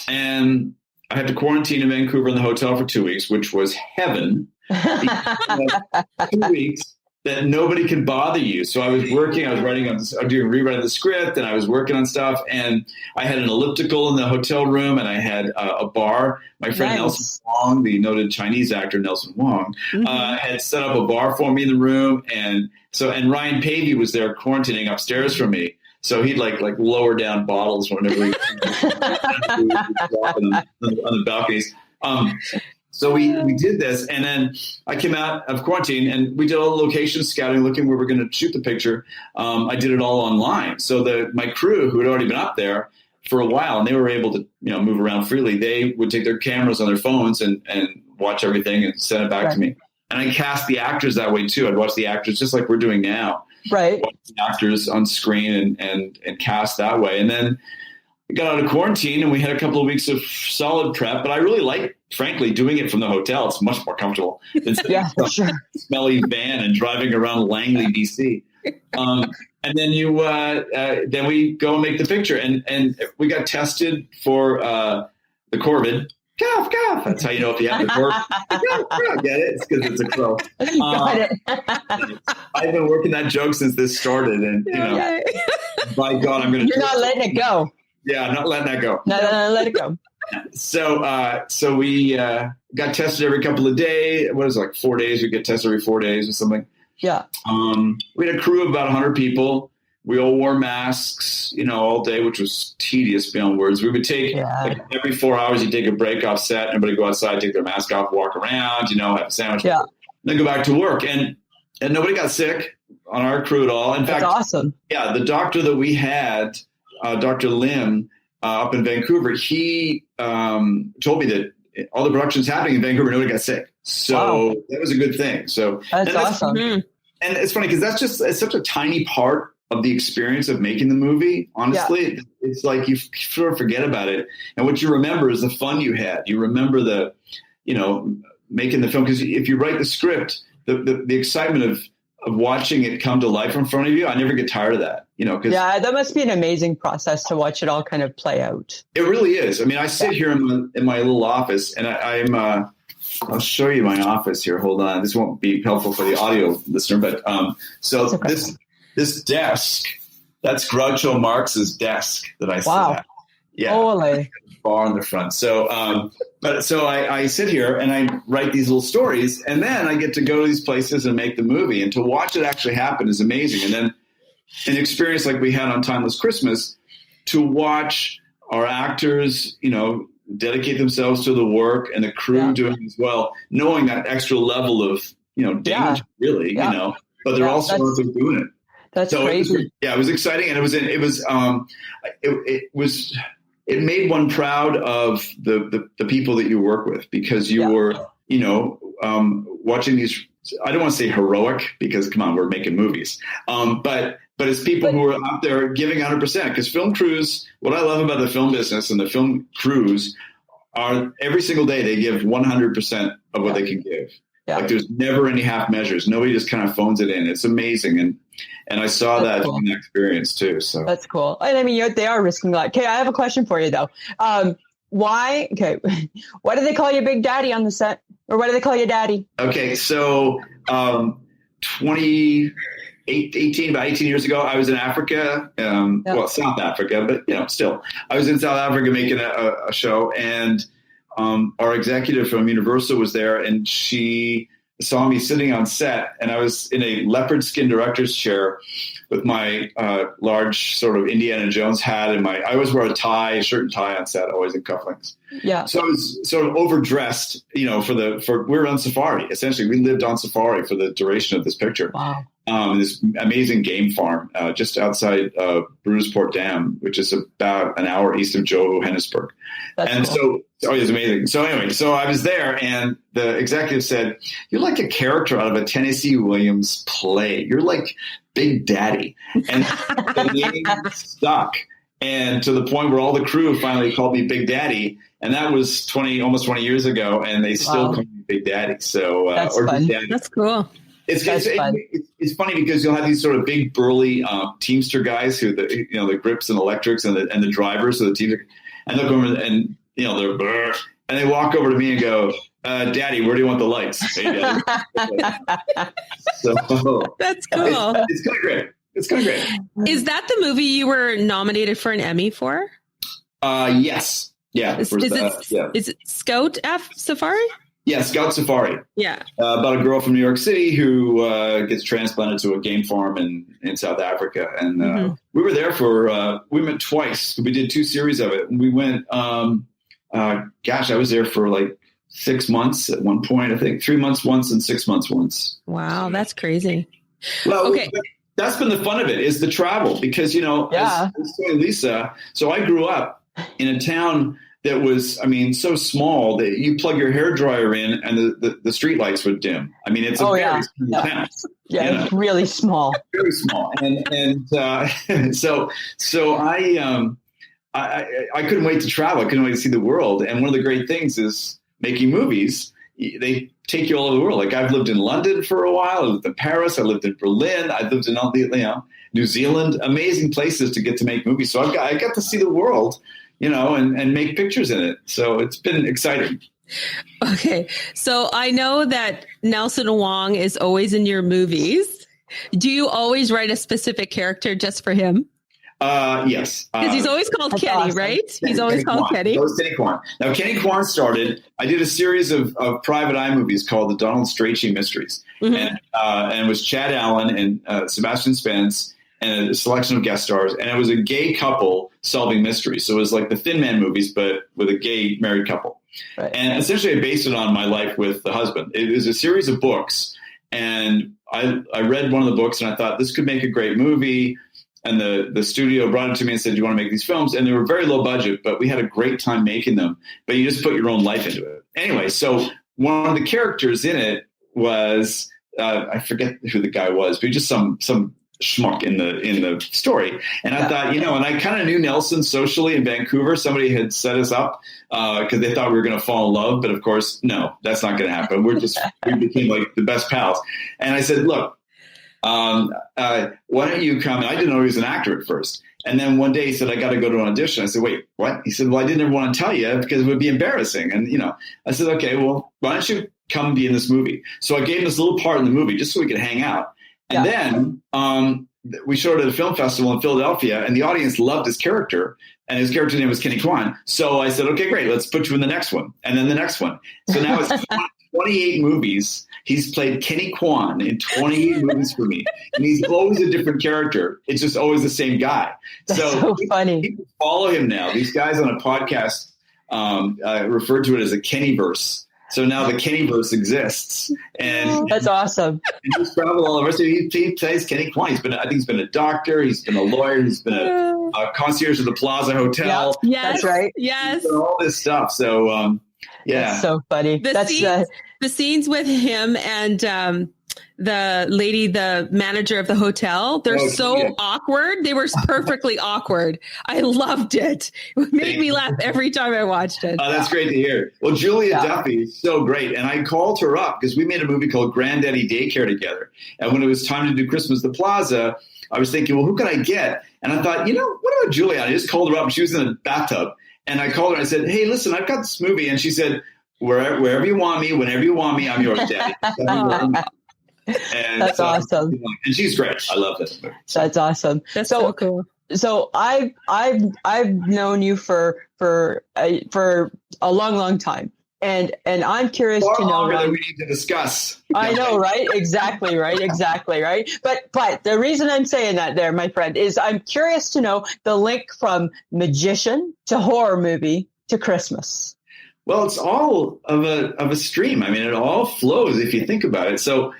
and I had to quarantine in Vancouver in the hotel for 2 weeks, which was heaven. 2 weeks that nobody can bother you. So I was working, I was rewriting the script, and I was working on stuff. And I had an elliptical in the hotel room, and I had a bar. My friend Nelson Wong, the noted Chinese actor Nelson Wong, had set up a bar for me in the room. And Ryan Pavey was there quarantining upstairs for me. So he'd like lower down bottles whenever he on the balconies. So we did this, and then I came out of quarantine, and we did all the location scouting, looking where we're going to shoot the picture. I did it all online. So my crew, who had already been up there for a while, and they were able to move around freely, they would take their cameras on their phones and watch everything and send it back to me. And I cast the actors that way too. I'd watch the actors just like we're doing now. Right. Watch the actors on screen and cast that way. And then we got out of quarantine, and we had a couple of weeks of solid prep. But I really like, frankly, doing it from the hotel. It's much more comfortable than smelly van and driving around Langley, BC. And then then we go and make the picture, and we got tested for the Corvid. Cough, cough. That's how you know if you have the Corvid. Get it? It's because it's a crow. Got it. I've been working that joke since this started, and by God, I'm going to. You're not letting it go. Yeah, not letting that go. No, let it go. So we got tested every couple of days. What is it, like 4 days? We get tested every 4 days or something. Yeah. We had a crew of about 100 people. We all wore masks, all day, which was tedious beyond words. We would take every 4 hours, you take a break off set. Everybody go outside, take their mask off, walk around, have a sandwich, then go back to work. And nobody got sick on our crew at all. In fact, that's awesome. Yeah, the doctor that we had, Dr. Lim, up in Vancouver, he told me that all the productions happening in Vancouver, nobody got sick. So that was a good thing. So that's awesome. And it's funny because it's such a tiny part of the experience of making the movie. Honestly, it's like you sort of forget about it. And what you remember is the fun you had. You remember the, making the film. Because if you write the script, the excitement of watching it come to life in front of you, I never get tired of that, that must be an amazing process to watch it all kind of play out. It really is. I mean, I sit here in my little office, and I'll show you my office here. Hold on. This won't be helpful for the audio listener, but this desk, that's Groucho Marx's desk that I sit at. Yeah. Holy. Bar in the front. So, I sit here and I write these little stories, and then I get to go to these places and make the movie, and to watch it actually happen is amazing. And then an experience like we had on Timeless Christmas, to watch our actors, dedicate themselves to the work, and the crew doing as well, knowing that extra level of, danger, really, but they're also doing it. That's so crazy. It was exciting, and it made one proud of the people that you work with, because you were, watching these. I don't want to say heroic, because come on, we're making movies, but it's people who are out there giving 100%. Because film crews, what I love about the film business and the film crews are every single day they give 100% of what they can give. Yeah. Like there's never any half measures. Nobody just kind of phones it in. It's amazing. And I saw that in the experience too. So that's cool. And I mean, they are risking a lot. Okay. I have a question for you though. Why do they call you Big Daddy on the set? Or why do they call you Daddy? Okay. So, 18 years ago, I was in Africa, South Africa, but still I was in South Africa making a show, and our executive from Universal was there, and she saw me sitting on set, and I was in a leopard skin director's chair with my large sort of Indiana Jones hat, and I always wear a shirt and tie on set, always in cufflinks. Yeah. So I was sort of overdressed, we were on safari. Essentially, we lived on safari for the duration of this picture. Wow. This amazing game farm just outside Bruceport Dam, which is about an hour east of Johannesburg. That's cool. So it's amazing. So anyway, so I was there, and the executive said, "You're like a character out of a Tennessee Williams play. You're like Big Daddy." And the name stuck. And to the point where all the crew finally called me Big Daddy. And that was almost 20 years ago. And they still call me Big Daddy. So, that's fun. Big Daddy. That's cool. It's funny because you'll have these sort of big burly Teamster guys who the grips and electrics and the drivers of the Teamster, and they'll go over and they're and they walk over to me and go, "Daddy, where do you want the lights?" Hey, Daddy. So that's cool. It's kind of great. It's kind of great. Is that the movie you were nominated for an Emmy for? Yes. Yeah. Is it Scout F Safari? Yeah, Scout Safari. Yeah. About a girl from New York City who gets transplanted to a game farm in South Africa. And we were there we went twice. We did 2 series of it. And we went, I was there for like 6 months at one point, I think 3 months once and 6 months once. Wow, that's crazy. Well, okay. That's been the fun of it, is the travel, because, as Lisa, so I grew up in a town that was, so small that you plug your hairdryer in and the street lights would dim. It's a very small town. Yeah, it's really small. Very small. And so I couldn't wait to travel. I couldn't wait to see the world. And one of the great things is making movies. They take you all over the world. Like, I've lived in London for a while. I lived in Paris. I lived in Berlin. I lived in all the, New Zealand. Amazing places to get to make movies. So I got to see the world, and make pictures in it. So it's been exciting. Okay. So I know that Nelson Wong is always in your movies. Do you always write a specific character just for him? Yes. Because he's always called Kenny, awesome. Right? He's always called Kenny. That was Kenny Kwon. Now, Kenny Kwon started, I did a series of private eye movies called the Donald Strachey Mysteries. And it was Chad Allen and Sebastian Spence and a selection of guest stars. And it was a gay couple solving mysteries. So it was like the Thin Man movies, but with a gay married couple. Right. And essentially I based it on my life with the husband. It was a series of books. And I read one of the books and I thought, this could make a great movie. And the studio brought it to me and said, "Do you want to make these films?" And they were very low budget, but we had a great time making them. But you just put your own life into it. Anyway, so one of the characters in it was, I forget who the guy was, but just some schmuck in the story. And I thought, and I kind of knew Nelson socially in Vancouver. Somebody had set us up because they thought we were going to fall in love. But of course, no, that's not going to happen. We became like the best pals. And I said, "Look, why don't you come?" And I didn't know he was an actor at first. And then one day he said, "I got to go to an audition." I said, "Wait, what?" He said, "Well, I didn't ever want to tell you because it would be embarrassing." And, I said, "Okay, well, why don't you come be in this movie?" So I gave him this little part in the movie just so we could hang out. And then we showed it at a film festival in Philadelphia, and the audience loved his character. And his character name was Kenny Kwon. So I said, "Okay, great. Let's put you in the next one." And then the next one. So now it's 28 movies. He's played Kenny Kwon in 28 movies for me. And he's always a different character. It's just always the same guy. That's so funny. People follow him now. These guys on a podcast refer to it as a Kennyverse. So now the Kennyverse exists. And that's awesome. And he's traveled all over. So he plays Kenny Kwon. I think he's been a doctor. He's been a lawyer. He's been a concierge of the Plaza Hotel. Yes, that's right. Yes. All this stuff. So, yeah. That's so funny. The scenes with him and the lady, the manager of the hotel, they're awkward. They were perfectly awkward. I loved it. It made me laugh every time I watched it. Oh, that's great to hear. Well, Julia Duffy is so great. And I called her up because we made a movie called Granddaddy Daycare together. And when it was time to do Christmas at the Plaza, I was thinking, well, who could I get? And I thought, what about Julia? I just called her up. She was in a bathtub. And I called her and I said, "Hey, listen, I've got this movie." And she said, wherever you want me, whenever you want me, I'm yours, Daddy. And that's awesome. And she's great. I love this movie. That's awesome. That's so cool. So I've known you for a long time. And I'm curious to know that we need to discuss. I know, right? Exactly right. But the reason I'm saying that there, my friend, is I'm curious to know the link from magician to horror movie to Christmas. Well, it's all of a stream. I mean, it all flows if you think about it. So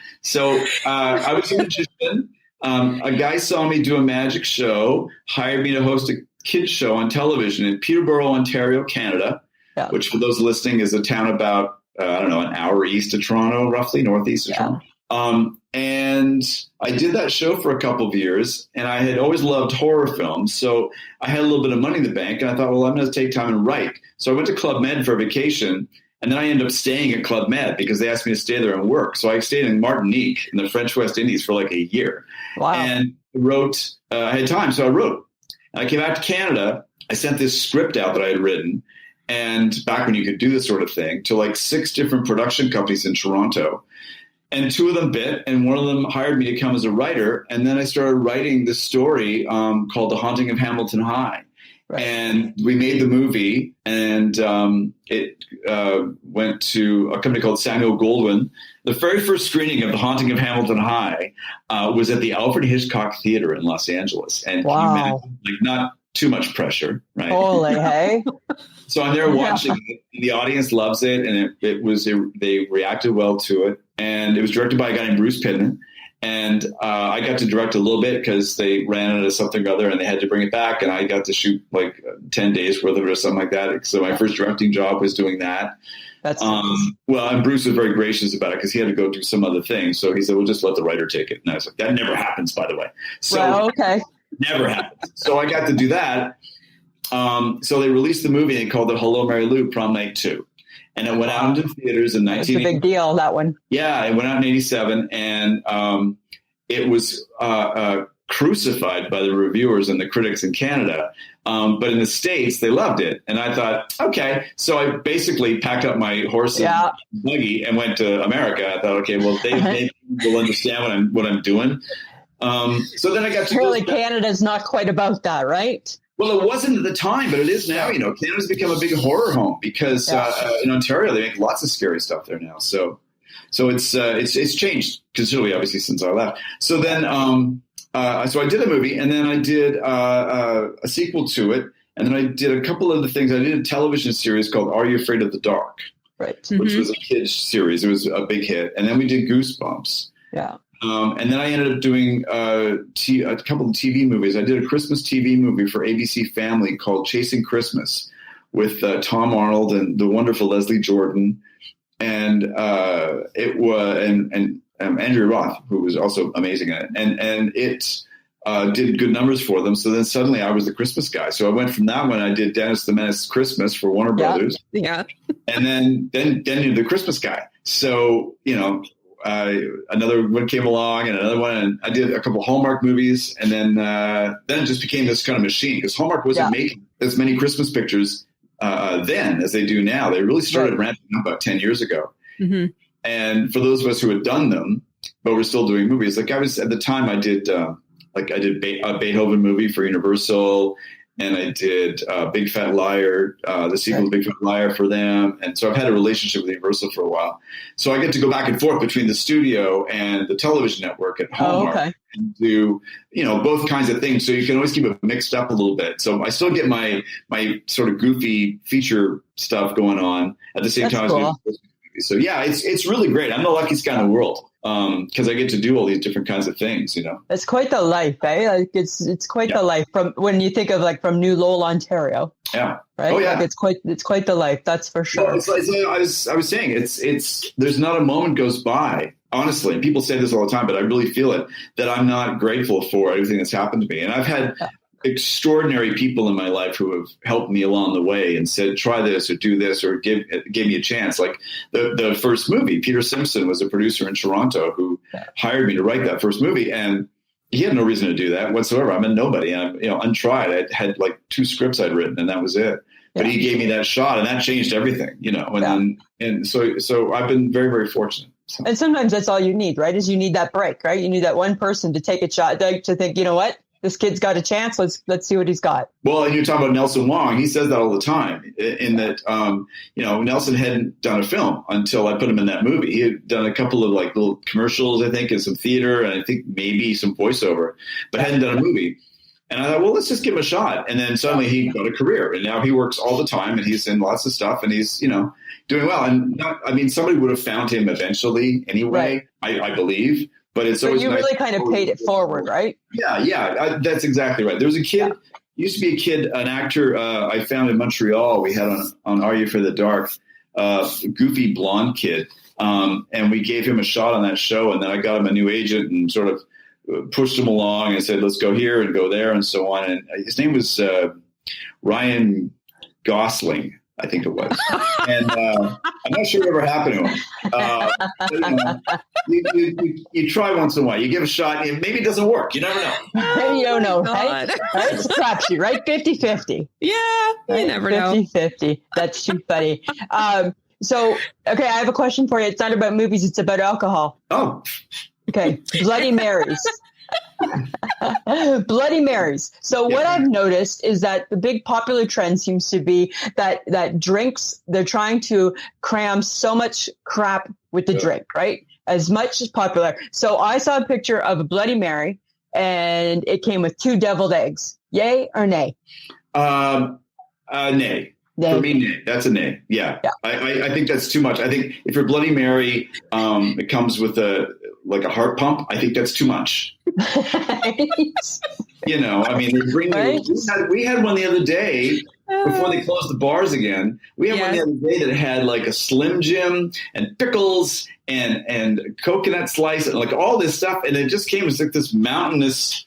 I was a magician. A guy saw me do a magic show, hired me to host a kids show on television in Peterborough, Ontario, Canada. Yeah. Which, for those listening, is a town about, an hour east of Toronto, roughly, northeast of Toronto. And I did that show for a couple of years, and I had always loved horror films. So I had a little bit of money in the bank, and I thought, well, I'm going to take time and write. So I went to Club Med for vacation, and then I ended up staying at Club Med because they asked me to stay there and work. So I stayed in Martinique in the French West Indies for like a year. Wow. And wrote, I had time, so I wrote. And I came back to Canada. I sent this script out that I had written. And back when you could do this sort of thing, to like 6 different production companies in Toronto. And 2 of them bit, and one of them hired me to come as a writer. And then I started writing this story called The Haunting of Hamilton High. Right. And we made the movie, and it went to a company called Samuel Goldwyn. The very first screening of The Haunting of Hamilton High was at the Alfred Hitchcock Theater in Los Angeles. And wow. Can you imagine, like, not too much pressure, right? Holy hey. So I'm there watching it. The audience loves it, and they reacted well to it. And it was directed by a guy named Bruce Pittman. And I got to direct a little bit because they ran out of something or other, and they had to bring it back. And I got to shoot like 10 days worth of it or something like that. So my first directing job was doing that. That's well, and Bruce was very gracious about it because he had to go do some other thing. So he said, "We'll just let the writer take it." And I was like, "That never happens, by the way." So well, okay. Never happens. So I got to do that. So they released the movie and called it Hello, Mary Lou, Prom Night 2. And it went out into theaters in 1980. It's a big deal, that one. Yeah, it went out in 87. And it was crucified by the reviewers and the critics in Canada. But in the States, they loved it. And I thought, okay. So I basically packed up my horse and buggy and went to America. I thought, okay, well, they will understand what I'm doing. So then I got to Apparently Canada's not quite about that, right? Well, it wasn't at the time, but it is now. You know, Canada's become a big horror home because in Ontario they make lots of scary stuff there now. So it's changed considerably, obviously, since I left. So then, so I did a movie, and then I did a sequel to it, and then I did a couple of other things. I did a television series called Are You Afraid of the Dark? Right, which was a kids series. It was a big hit, and then we did Goosebumps. Yeah. And then I ended up doing a couple of TV movies. I did a Christmas TV movie for ABC Family called Chasing Christmas with Tom Arnold and the wonderful Leslie Jordan, and it was and Andrea Roth, who was also amazing in it, and it did good numbers for them. So then suddenly I was the Christmas guy. So I went from that one. I did Dennis the Menace Christmas for Warner Brothers, and then did the Christmas guy. So another one came along and another one, and I did a couple Hallmark movies, and then it just became this kind of machine because Hallmark wasn't making as many Christmas pictures then as they do now. They really started ramping up about 10 years ago. Mm-hmm. And for those of us who had done them, but were still doing movies, like I was at the time, I did a Beethoven movie for Universal, and I did Big Fat Liar, the sequel to Big Fat Liar for them. And so I've had a relationship with Universal for a while. So I get to go back and forth between the studio and the television network at Hallmark and do, both kinds of things. So you can always keep it mixed up a little bit. So I still get my sort of goofy feature stuff going on at the same time as doing movies. So yeah, it's really great. I'm the luckiest guy in the world. Because I get to do all these different kinds of things, It's quite the life, eh? Like it's quite the life from when you think of like from New Lowell, Ontario. Yeah. Right. Oh yeah. Like it's quite the life. That's for sure. Well, I was saying it's there's not a moment goes by. Honestly, and people say this all the time, but I really feel it that I'm not grateful for everything that's happened to me, and I've had extraordinary people in my life who have helped me along the way and said, try this or do this or give me a chance. Like the first movie, Peter Simpson was a producer in Toronto who hired me to write that first movie. And he had no reason to do that whatsoever. I'm a nobody. I'm untried. I had like 2 scripts I'd written and that was it. But he gave me that shot and that changed everything, and so I've been very, very fortunate. So. And sometimes that's all you need, right? Is you need that break, right? You need that one person to take a shot, to think, you know what? this kid's got a chance. Let's see what he's got. Well, and you're talking about Nelson Wong. He says that all the time. In that, Nelson hadn't done a film until I put him in that movie. He had done a couple of like little commercials, I think, and some theater, and I think maybe some voiceover, but hadn't done a movie. And I thought, well, let's just give him a shot. And then suddenly he got a career, and now he works all the time, and he's in lots of stuff, and he's doing well. And somebody would have found him eventually anyway. Right. I believe. But it's always you nice really kind of paid it forward, right? Yeah, that's exactly right. There was a kid, used to be a kid, an actor I found in Montreal. We had on Are You Afraid of the Dark, goofy blonde kid, and we gave him a shot on that show. And then I got him a new agent and sort of pushed him along and said, let's go here and go there and so on. And his name was Ryan Gosling, I think it was. And I'm not sure what ever happened to him. You try once in a while. You give a shot, and maybe it doesn't work. You never know. You don't know, right? It's a crapshoot, right? 50-50. Yeah, you never know. 50-50. That's too funny. So, okay, I have a question for you. It's not about movies. It's about alcohol. Oh. Okay, Bloody Marys. Bloody Marys. So what I've noticed is that the big popular trend seems to be that drinks, they're trying to cram so much crap with the drink, right? As much as popular. So I saw a picture of a Bloody Mary, and it came with 2 deviled eggs. Yay or nay? Nay. For me, nay. That's a nay. Yeah. I think that's too much. I think if your Bloody Mary, it comes with a heart pump, I think that's too much. They bring we had one the other day before they closed the bars again. We had one the other day that had like a Slim Jim and pickles and coconut slice and like all this stuff, and it just came as like this mountainous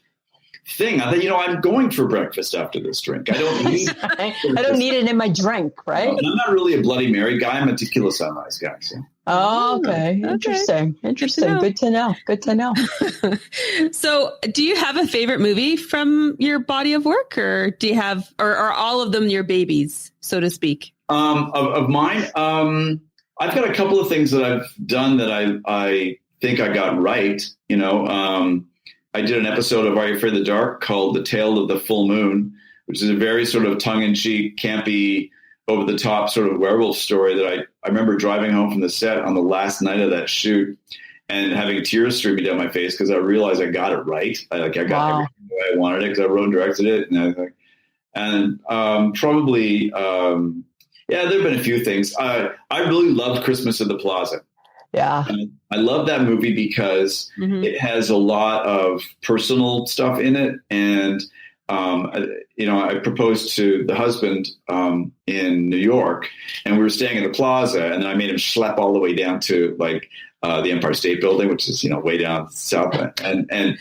thing. I thought, I'm going for breakfast after this drink. I don't need it in my drink, right? And I'm not really a Bloody Mary guy. I'm a tequila sunrise guy. So. Oh, okay. Interesting. Good to know. So do you have a favorite movie from your body of work, or do you have, or are all of them your babies, so to speak? Of mine, I've got a couple of things that I've done that I think I got right. I did an episode of Are You Afraid of the Dark called The Tale of the Full Moon, which is a very sort of tongue-in-cheek, campy, over-the-top sort of werewolf story that I remember driving home from the set on the last night of that shoot and having tears streaming down my face because I realized I got it right. I got everything the way I wanted it because I wrote and directed it and everything. And probably, there have been a few things. I really loved Christmas at the Plaza. Yeah. I love that movie because it has a lot of personal stuff in it. And, I proposed to the husband in New York, and we were staying at the Plaza, and then I made him schlep all the way down to like the Empire State Building, which is, way down south, and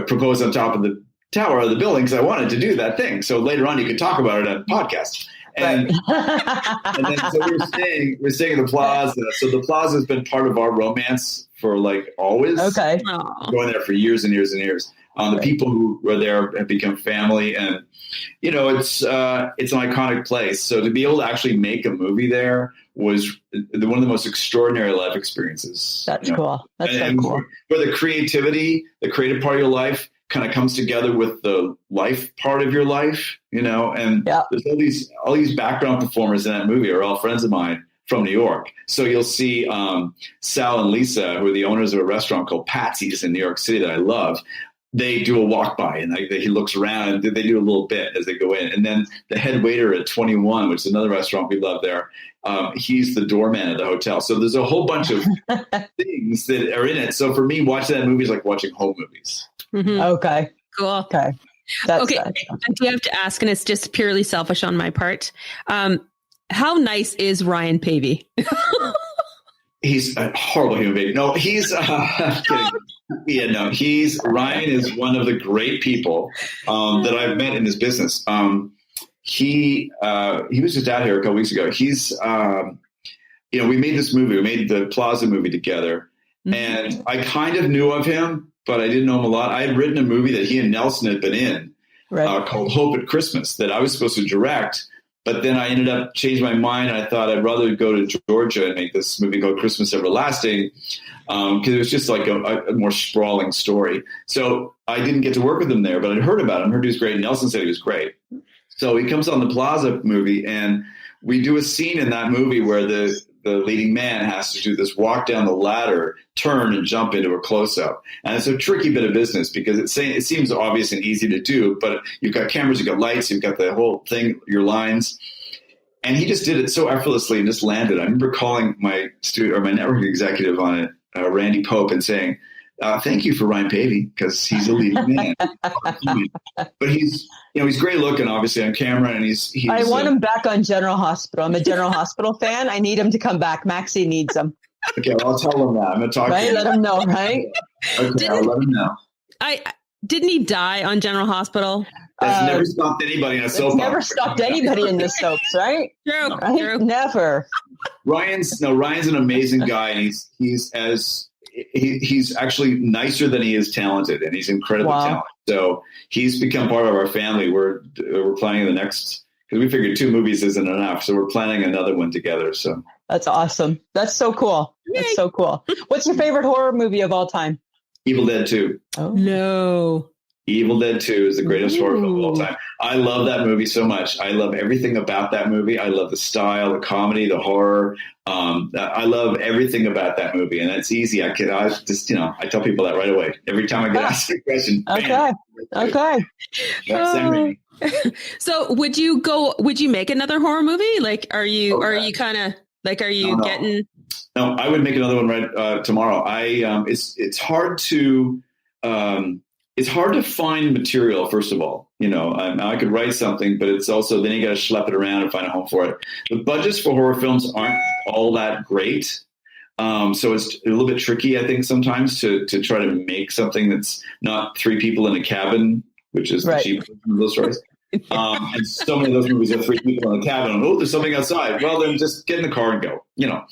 proposed on top of the tower of the building because I wanted to do that thing. So later on you could talk about it on a podcast. And, and then so we're staying at the Plaza. So the Plaza has been part of our romance for like always. Okay. Going there for years and years and years. The people who were there have become family, and it's an iconic place. So to be able to actually make a movie there was one of the most extraordinary life experiences. That's cool. That's so cool. Where the creativity, the creative part of your life, kind of comes together with the life part of your life, and there's all these background performers in that movie are all friends of mine from New York. So you'll see Sal and Lisa, who are the owners of a restaurant called Patsy's in New York City that I love. They do a walk by and he looks around and they do a little bit as they go in. And then the head waiter at 21, which is another restaurant we love there, he's the doorman at the hotel. So there's a whole bunch of things that are in it. So for me, watching that movie is like watching home movies. Mm-hmm. Okay. Cool. Okay. Okay. I do have to ask, and it's just purely selfish on my part. How nice is Ryan Pavey? He's a horrible human being. No, he's Ryan is one of the great people that I've met in this business. He was just out here a couple weeks ago. He's we made this movie. We made the Plaza movie together, and I kind of knew of him, but I didn't know him a lot. I had written a movie that he and Nelson had been in called Hope at Christmas that I was supposed to direct. But then I ended up changing my mind. I thought I'd rather go to Georgia and make this movie called Christmas Everlasting, because it was just like a more sprawling story. So I didn't get to work with him there, but I heard about him. Heard he was great. Nelson said he was great. So he comes on the Plaza movie, and we do a scene in that movie where the leading man has to do this walk down the ladder, turn, and jump into a close-up. And it's a tricky bit of business because it seems obvious and easy to do, but you've got cameras, you've got lights, you've got the whole thing, your lines. And he just did it so effortlessly and just landed. I remember calling my network executive on it, Randy Pope, and saying, thank you for Ryan Pavey, because he's a leading man. But he's great looking, obviously, on camera, and he's I want him back on General Hospital. I'm a General Hospital fan. I need him to come back. Maxie needs him. Okay, well, I'll tell him that. I'm going to talk to him. Let him know, right? Okay, I'll let him know. Didn't he die on General Hospital? It's never stopped anybody in a soap opera. Never stopped anybody in the soaps, right? True. Right? True. Never. Ryan's an amazing guy, and he's actually nicer than he is talented, and he's incredibly talented. So he's become part of our family. We're planning the next, because we figured 2 movies isn't enough, so we're planning another one together. So that's awesome. That's so cool. Yay. That's so cool. What's your favorite horror movie of all time? Evil Dead 2. Oh No. Evil Dead 2 is the greatest horror film of all time. I love that movie so much. I love everything about that movie. I love the style, the comedy, the horror. I love everything about that movie, and it's easy. I tell people that right away every time I get asked a question. Okay. Okay. So would you make another horror movie? Like, are you getting? No, I would make another one right tomorrow. It's hard to find material. First of all, I could write something, but it's also then you got to schlep it around and find a home for it. The budgets for horror films aren't all that great, so it's a little bit tricky, I think, sometimes to try to make something that's not 3 people in a cabin, which is the cheap version of those stories. And so many of those movies are 3 people in a cabin. And, there's something outside. Well, then just get in the car and go. Yeah.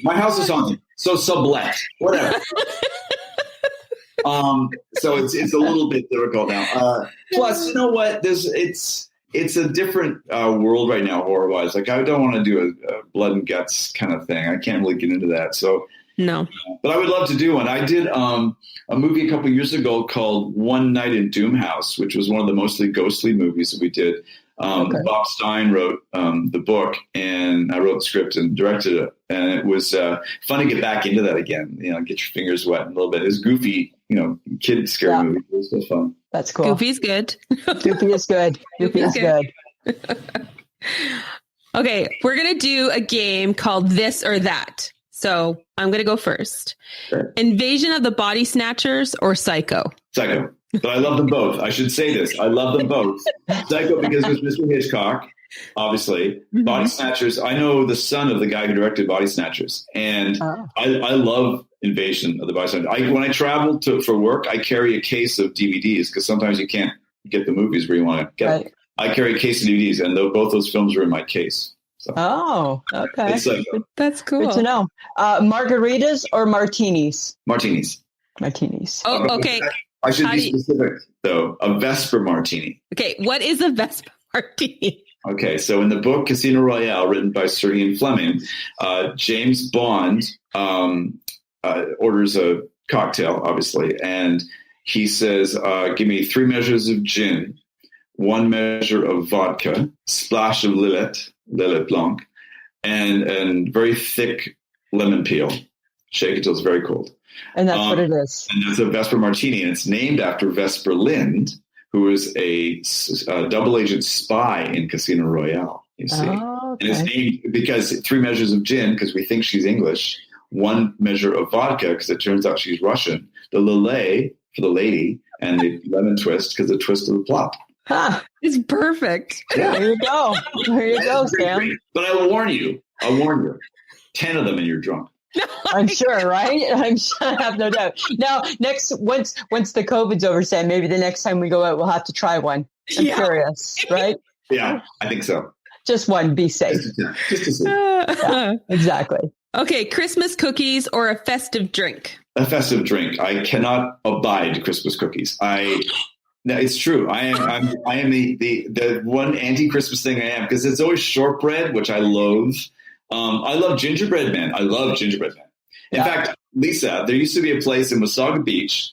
My house is haunted, so sublet, whatever. So it's a little bit difficult now. Plus, you know what? It's a different world right now, horror wise. Like, I don't want to do a blood and guts kind of thing. I can't really get into that. So no. But I would love to do one. I did a movie a couple years ago called One Night in Doomhouse, which was one of the mostly ghostly movies that we did. Bob Stein wrote the book, and I wrote the script and directed it. And it was fun to get back into that again. Get your fingers wet a little bit. It's goofy, kid scary movie. It was so fun. That's cool. Goofy's good. Goofy is good. Goofy is good. Okay, we're going to do a game called This or That. So I'm going to go first. Sure. Invasion of the Body Snatchers or Psycho? Psycho. But I love them both. I should say this. I love them both. Psycho because it was Mr. Hitchcock, obviously. Mm-hmm. Body Snatchers. I know the son of the guy who directed Body Snatchers. And I love Invasion of the Body Snatchers. When I travel for work, I carry a case of DVDs because sometimes you can't get the movies where you want to get them. I carry a case of DVDs, and both those films are in my case. So. Oh, okay. That's cool. Good to know. Margaritas or martinis? Martinis. Oh, okay. I should be specific, though. A Vesper martini. Okay, what is a Vesper martini? Okay, so in the book Casino Royale, written by Sir Ian Fleming, James Bond orders a cocktail, obviously, and he says, give me 3 measures of gin, 1 measure of vodka, splash of Lillet Blanc, and very thick lemon peel. Shake it till it's very cold. And that's what it is. And it's a Vesper martini, and it's named after Vesper Lynd, who was a double agent spy in Casino Royale, you see. Oh, okay. And it's named because 3 measures of gin, because we think she's English, 1 measure of vodka, because it turns out she's Russian, the Lillet for the lady, and the lemon twist, because the twist of the plot. Huh. It's perfect. Yeah. There you go. There you go, Sam. Great. But I'll warn you. 10 of them and you're drunk. I'm sure, right? I have no doubt. Now, once the COVID's over, Sam, maybe the next time we go out, we'll have to try one. I'm curious, right? Yeah, I think so. Just one, be safe. Just to see. Yeah, exactly. Okay, Christmas cookies or a festive drink? A festive drink. I cannot abide Christmas cookies. No, it's true. I am the one anti-Christmas thing I am, because it's always shortbread, which I loathe. I love gingerbread men. I love gingerbread men. In fact, Lisa, there used to be a place in Wasaga Beach.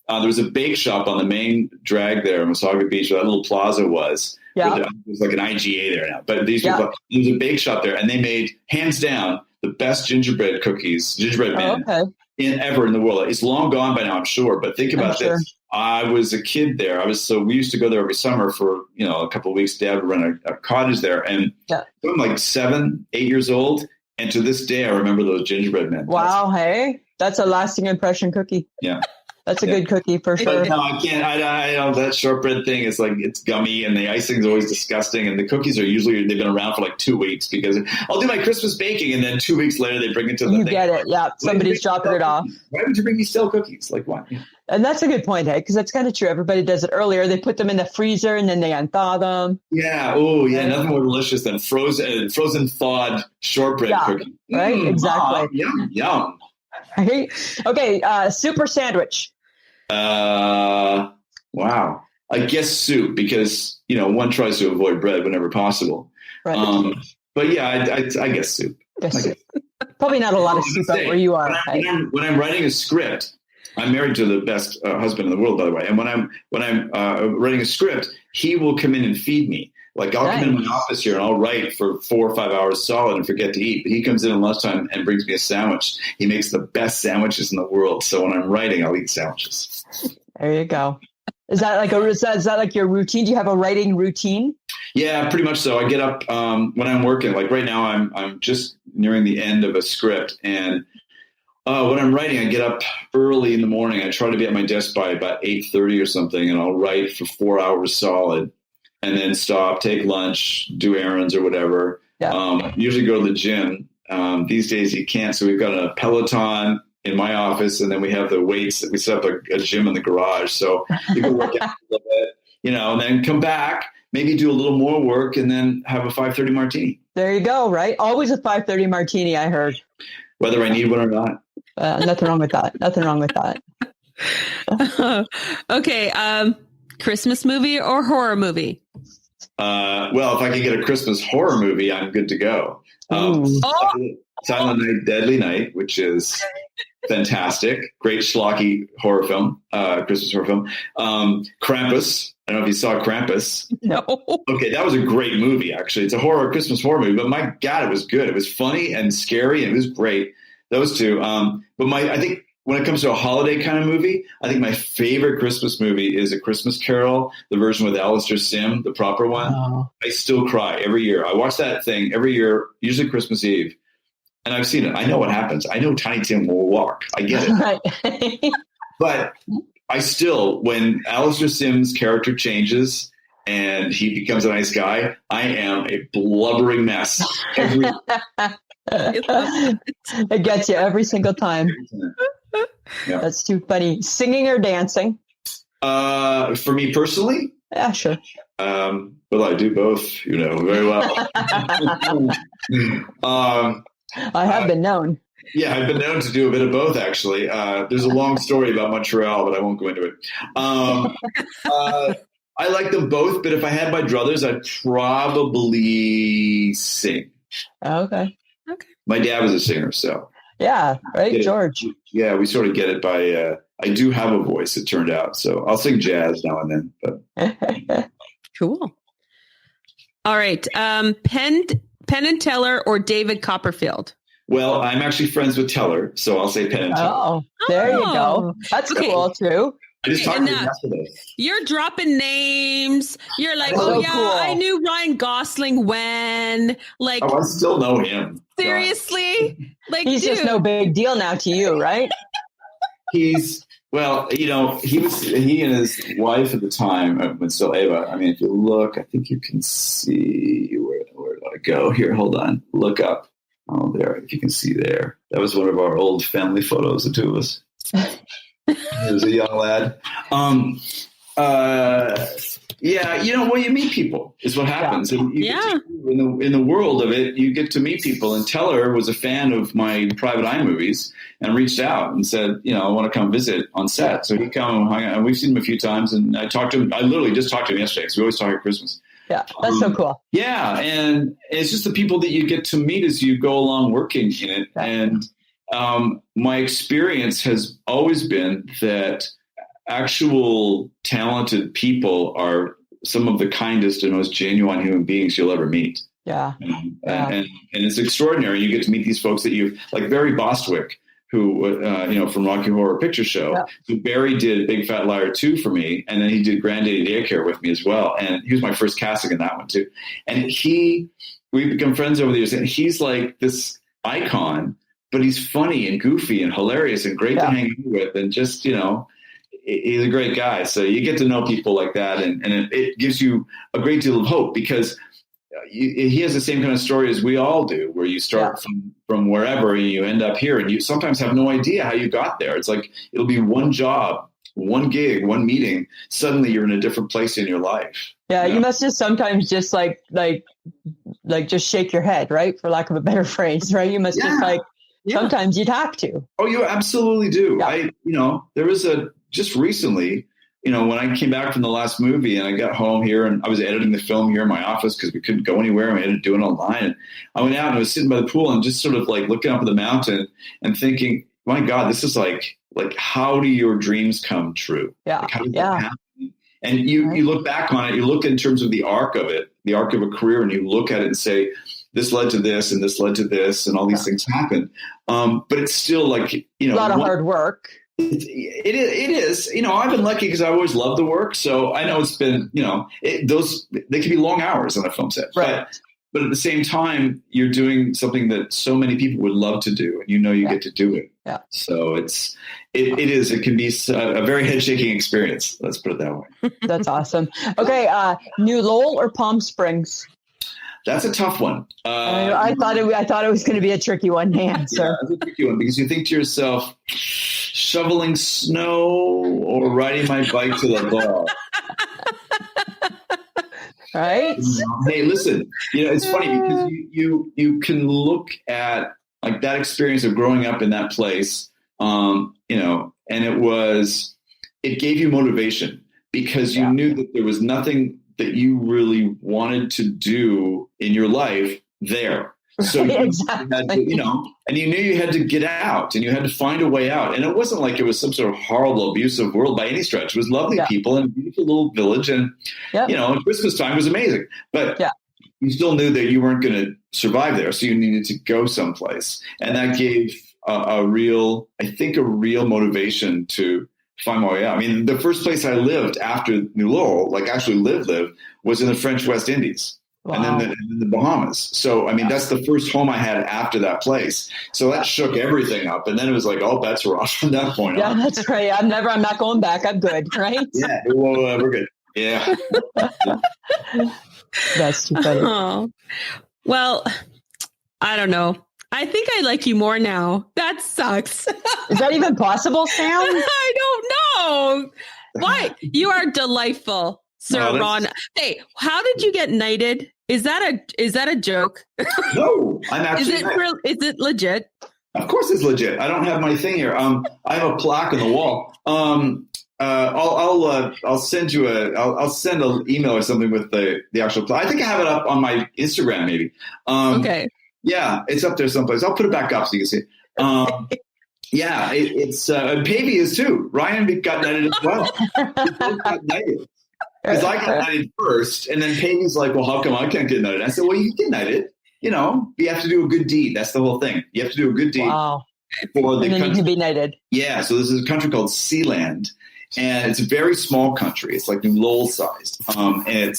There was a bake shop on the main drag there in Wasaga Beach, where that little plaza was. Yeah. There's like an IGA there now. But these people, there was a bake shop there, and they made, hands down, the best gingerbread men ever in the world. It's long gone by now, I'm sure. But think about this. I was a kid there. We used to go there every summer for, a couple of weeks. Dad would run a cottage there. And I'm like 7, 8 years old. And to this day, I remember those gingerbread men. Wow. Hey, that's a lasting impression cookie. Yeah. That's a good cookie for sure. But no, I can't. I don't. That shortbread thing is like, it's gummy, and the icing's always disgusting. And the cookies are usually, they've been around for like 2 weeks, because I'll do my Christmas baking, and then 2 weeks later they bring it to the You get it. Yeah. Somebody's dropping it off. Why would you bring me stale cookies? Like what? Yeah. And that's a good point, hey, because that's kind of true. Everybody does it earlier. They put them in the freezer and then they unthaw them. Yeah. Oh, yeah. Nothing more delicious than frozen thawed shortbread cookie. Right. Exactly. Yum. Right? Okay. Soup or sandwich? Wow. I guess soup, because, one tries to avoid bread whenever possible. Right. But yeah, I guess soup. Probably not a lot of soup out where you are. When I'm writing a script, I'm married to the best husband in the world, by the way. And when I'm writing a script, he will come in and feed me. Like I'll come in my office here and I'll write for 4 or 5 hours solid and forget to eat. But he comes in at lunchtime and brings me a sandwich. He makes the best sandwiches in the world. So when I'm writing, I'll eat sandwiches. There you go. Is that like your routine? Do you have a writing routine? Yeah, pretty much so. I get up when I'm working. Like right now, I'm just nearing the end of a script, and when I'm writing, I get up early in the morning. I try to be at my desk by about 8:30 or something, and I'll write for 4 hours solid, and then stop, take lunch, do errands or whatever. Yeah. Usually go to the gym. These days you can't, so we've got a Peloton in my office, and then we have the weights that we set up a gym in the garage. So you can work out a little bit, and then come back, maybe do a little more work, and then have a 5:30 martini. There you go. Right. Always a 5:30 martini. I heard. Whether I need one or not. Nothing wrong with that. Nothing wrong with that. Okay. Christmas movie or horror movie? Well, if I can get a Christmas horror movie, I'm good to go. Silent Night, Deadly Night, which is fantastic. Great schlocky horror film, Christmas horror film. Krampus. I don't know if you saw Krampus. No. Okay, that was a great movie, actually. It's a Christmas horror movie, but my God, it was good. It was funny and scary, and it was great. Those two. But I think when it comes to a holiday kind of movie, I think my favorite Christmas movie is A Christmas Carol, the version with Alistair Sim, the proper one. Oh. I still cry every year. I watch that thing every year, usually Christmas Eve. And I've seen it. I know what happens. I know Tiny Tim will walk. I get it. Right. But I still, when Alistair Sim's character changes and he becomes a nice guy, I am a blubbering mess. It gets you every single time. Yeah. That's too funny. Singing or dancing? For me personally? Yeah, sure. Well, I do both, very well. I have been known. Yeah, I've been known to do a bit of both, actually. There's a long story about Montreal, but I won't go into it. I like them both, but if I had my druthers, I'd probably sing. Okay. My dad was a singer, so. Yeah, right, George. Yeah, we sort of get it by, I do have a voice, it turned out. So I'll sing jazz now and then. But. Cool. All right. Penn and Teller or David Copperfield? Well, I'm actually friends with Teller, so I'll say Penn and Teller. Oh, there you go. That's cool, too. I just talked to him yesterday. You're dropping names. You're like, cool. I knew Ryan Gosling when. Like, I still know him. Seriously? Like, he's just no big deal now to you, right? He and his wife at the time, when still Ava, I mean, if you look, I think you can see, where do I go? Here, hold on. Look up. Oh, there, if you can see there. That was one of our old family photos, the two of us. He was a young lad. Yeah, well, you meet people is what happens. And in the world of it, you get to meet people. And Teller was a fan of my Private Eye movies and reached out and said, I want to come visit on set. So he come and hung out, and we've seen him a few times. And I talked to him. I literally just talked to him yesterday because we always talk at Christmas. Yeah, that's so cool. Yeah, and it's just the people that you get to meet as you go along working in it. Yeah. And my experience has always been that actual talented people are some of the kindest and most genuine human beings you'll ever meet. Yeah. And it's extraordinary. You get to meet these folks that you've, like Barry Bostwick, who, from Rocky Horror Picture Show. Yeah. So Barry did Big Fat Liar 2 for me, and then he did Granddaddy Daycare with me as well. And he was my first casting in that one too. And we've become friends over the years, and he's like this icon, but he's funny and goofy and hilarious and great to hang out with, and just, he's a great guy. So you get to know people like that, and it gives you a great deal of hope, because he has the same kind of story as we all do, where you start from wherever and you end up here, and you sometimes have no idea how you got there. It's like it'll be one job, one gig, one meeting. Suddenly you're in a different place in your life. Yeah, you must just sometimes just like just shake your head, right? For lack of a better phrase, right? You must just sometimes you'd have to. Oh, you absolutely do. Yeah. There was just recently, when I came back from the last movie and I got home here and I was editing the film here in my office because we couldn't go anywhere and we had to do it online. And I went out and I was sitting by the pool and just sort of like looking up at the mountain and thinking, my God, this is like how do your dreams come true? Yeah. Like, how does that happen? And you look back on it, you look in terms of the arc of it, the arc of a career, and you look at it and say, this led to this and this led to this and all these things happen. But it's still like, a lot of hard work. It is. I've been lucky because I always loved the work. So I know it's been, they can be long hours on a film set. Right. But at the same time, you're doing something that so many people would love to do, and you get to do it. Yeah. So it can be a very head shaking experience. Let's put it that way. That's awesome. Okay. New Lowell or Palm Springs? That's a tough one. I thought it was going to be a tricky one to answer. Yeah, it's a tricky one because you think to yourself, shoveling snow or riding my bike to the bar. Right? Hey, listen, it's funny because you can look at like that experience of growing up in that place, and it gave you motivation because you knew that there was nothing that you really wanted to do in your life there. So you had to, and you knew you had to get out and you had to find a way out. And it wasn't like it was some sort of horrible, abusive world by any stretch. It was lovely people and a beautiful little village. And, Christmas time was amazing. But you still knew that you weren't going to survive there. So you needed to go someplace. And that gave a real motivation to find my way out. I mean, the first place I lived after New Lowell, like actually lived, was in the French West Indies. Wow. And then the Bahamas. So, I mean, that's the first home I had after that place. So that shook everything up. And then it was like, all bets were off from that point on. Yeah, that's right. I'm not going back. I'm good, right? Yeah, well, we're good. Yeah. That's too funny. Oh. Well, I don't know. I think I like you more now. That sucks. Is that even possible, Sam? I don't know. Why? You are delightful, Sir Ron. Hey, how did you get knighted? Is that a joke? No, I'm actually. Is it legit? Of course, it's legit. I don't have my thing here. I have a plaque on the wall. I'll send you I'll send an email or something with the actual plaque. I think I have it up on my Instagram, maybe. Okay. Yeah, it's up there someplace. I'll put it back up so you can see it. Yeah, it's Pavey is too. Ryan got knighted as well. Because I got knighted first, and then Pavey's like, well, how come I can't get knighted? I said, well, you can get knighted. You have to do a good deed. That's the whole thing. You have to do a good deed. Wow. For the and then country. You can be knighted. Yeah, so this is a country called Sealand, and it's a very small country. It's like New Lowell sized, and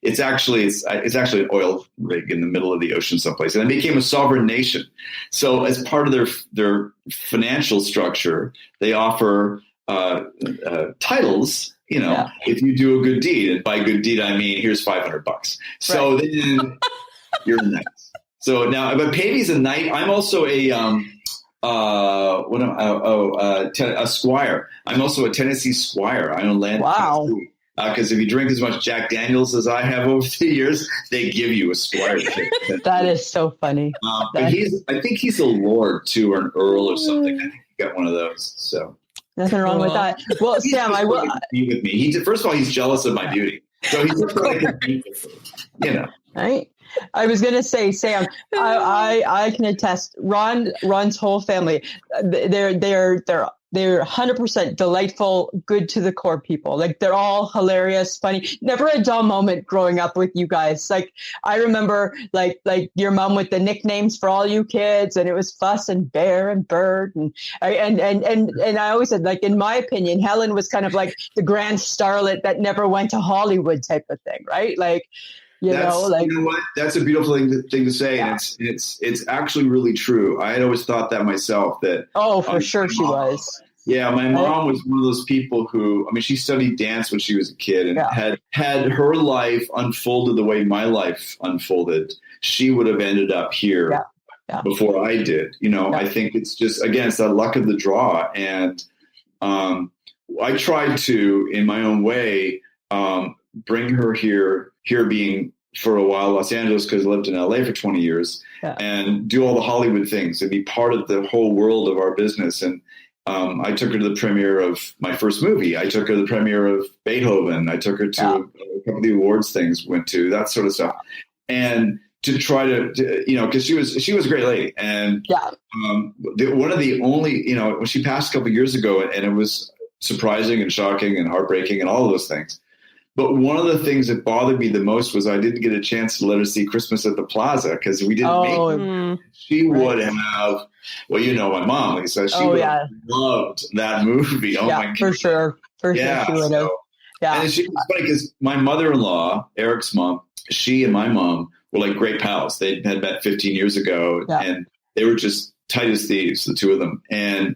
it's actually an oil rig in the middle of the ocean someplace, and it became a sovereign nation. So as part of their financial structure, they offer titles. If you do a good deed, and by good deed I mean here's $500. So then you're a knight. So now, but Pavey's a knight. I'm also a squire. I'm also a Tennessee squire. I own land. Wow. Because if you drink as much Jack Daniels as I have over the years, they give you a Squire. That is so funny. But I think he's a lord too, or an earl or something. I think he got one of those. So nothing wrong with that. Well, Sam, I will be with me. First of all, he's jealous of my beauty, so he's just trying to compete with me. You know, right? I was going to say, Sam, I can attest. Ron's whole family, they're 100% delightful, good to the core people. Like, they're all hilarious, funny. Never a dull moment growing up with you guys. Like, I remember like your mom with the nicknames for all you kids, and it was Fuss and Bear and Bird, and I always said, like, in my opinion, Helen was kind of like the grand starlet that never went to Hollywood type of thing, right? Like, you know what? That's a beautiful thing to say, and it's actually really true. I had always thought that myself. That for sure she was. Yeah, my mom was one of those people who, I mean, she studied dance when she was a kid, and had her life unfolded the way my life unfolded, she would have ended up here before I did. You know, I think it's just, again, it's the luck of the draw, and I tried to, in my own way, bring her here being for a while Los Angeles, because I lived in LA for 20 years, and do all the Hollywood things and be part of the whole world of our business. And I took her to the premiere of my first movie. I took her to the premiere of Beethoven. I took her to a couple of the awards things, went to that sort of stuff. And to try to you know, because she was a great lady. And one of the only, you know, when she passed a couple of years ago, and it was surprising and shocking and heartbreaking and all of those things. But one of the things that bothered me the most was I didn't get a chance to let her see Christmas at the Plaza, because we didn't make it. She would have, well, you know, my mom, Lisa, she would have loved that movie. Oh my God. For sure. For sure. She would have. And it's funny because my mother-in-law, Eric's mom, she and my mom were like great pals. They had met 15 years ago, and they were just tight as thieves, the two of them. And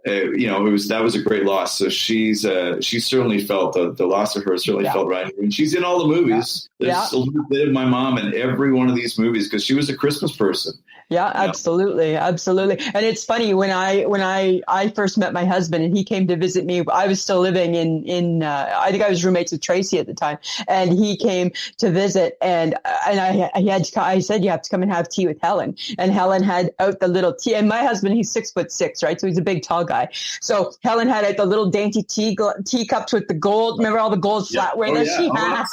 you know, that was a great loss. So she certainly felt the loss of her certainly felt right. And she's in all the movies. There's a little bit of my mom in every one of these movies, because she was a Christmas person. Yeah, absolutely. Absolutely. And it's funny, when I first met my husband and he came to visit me, I was still living in I think I was roommates with Tracy at the time, and he came to visit, and I said, you have to come and have tea with Helen. And Helen had out the little tea, and my husband, he's 6'6", right? So he's a big, tall guy. So Helen had out the little dainty teacups with the gold, remember all the gold flatware that she had,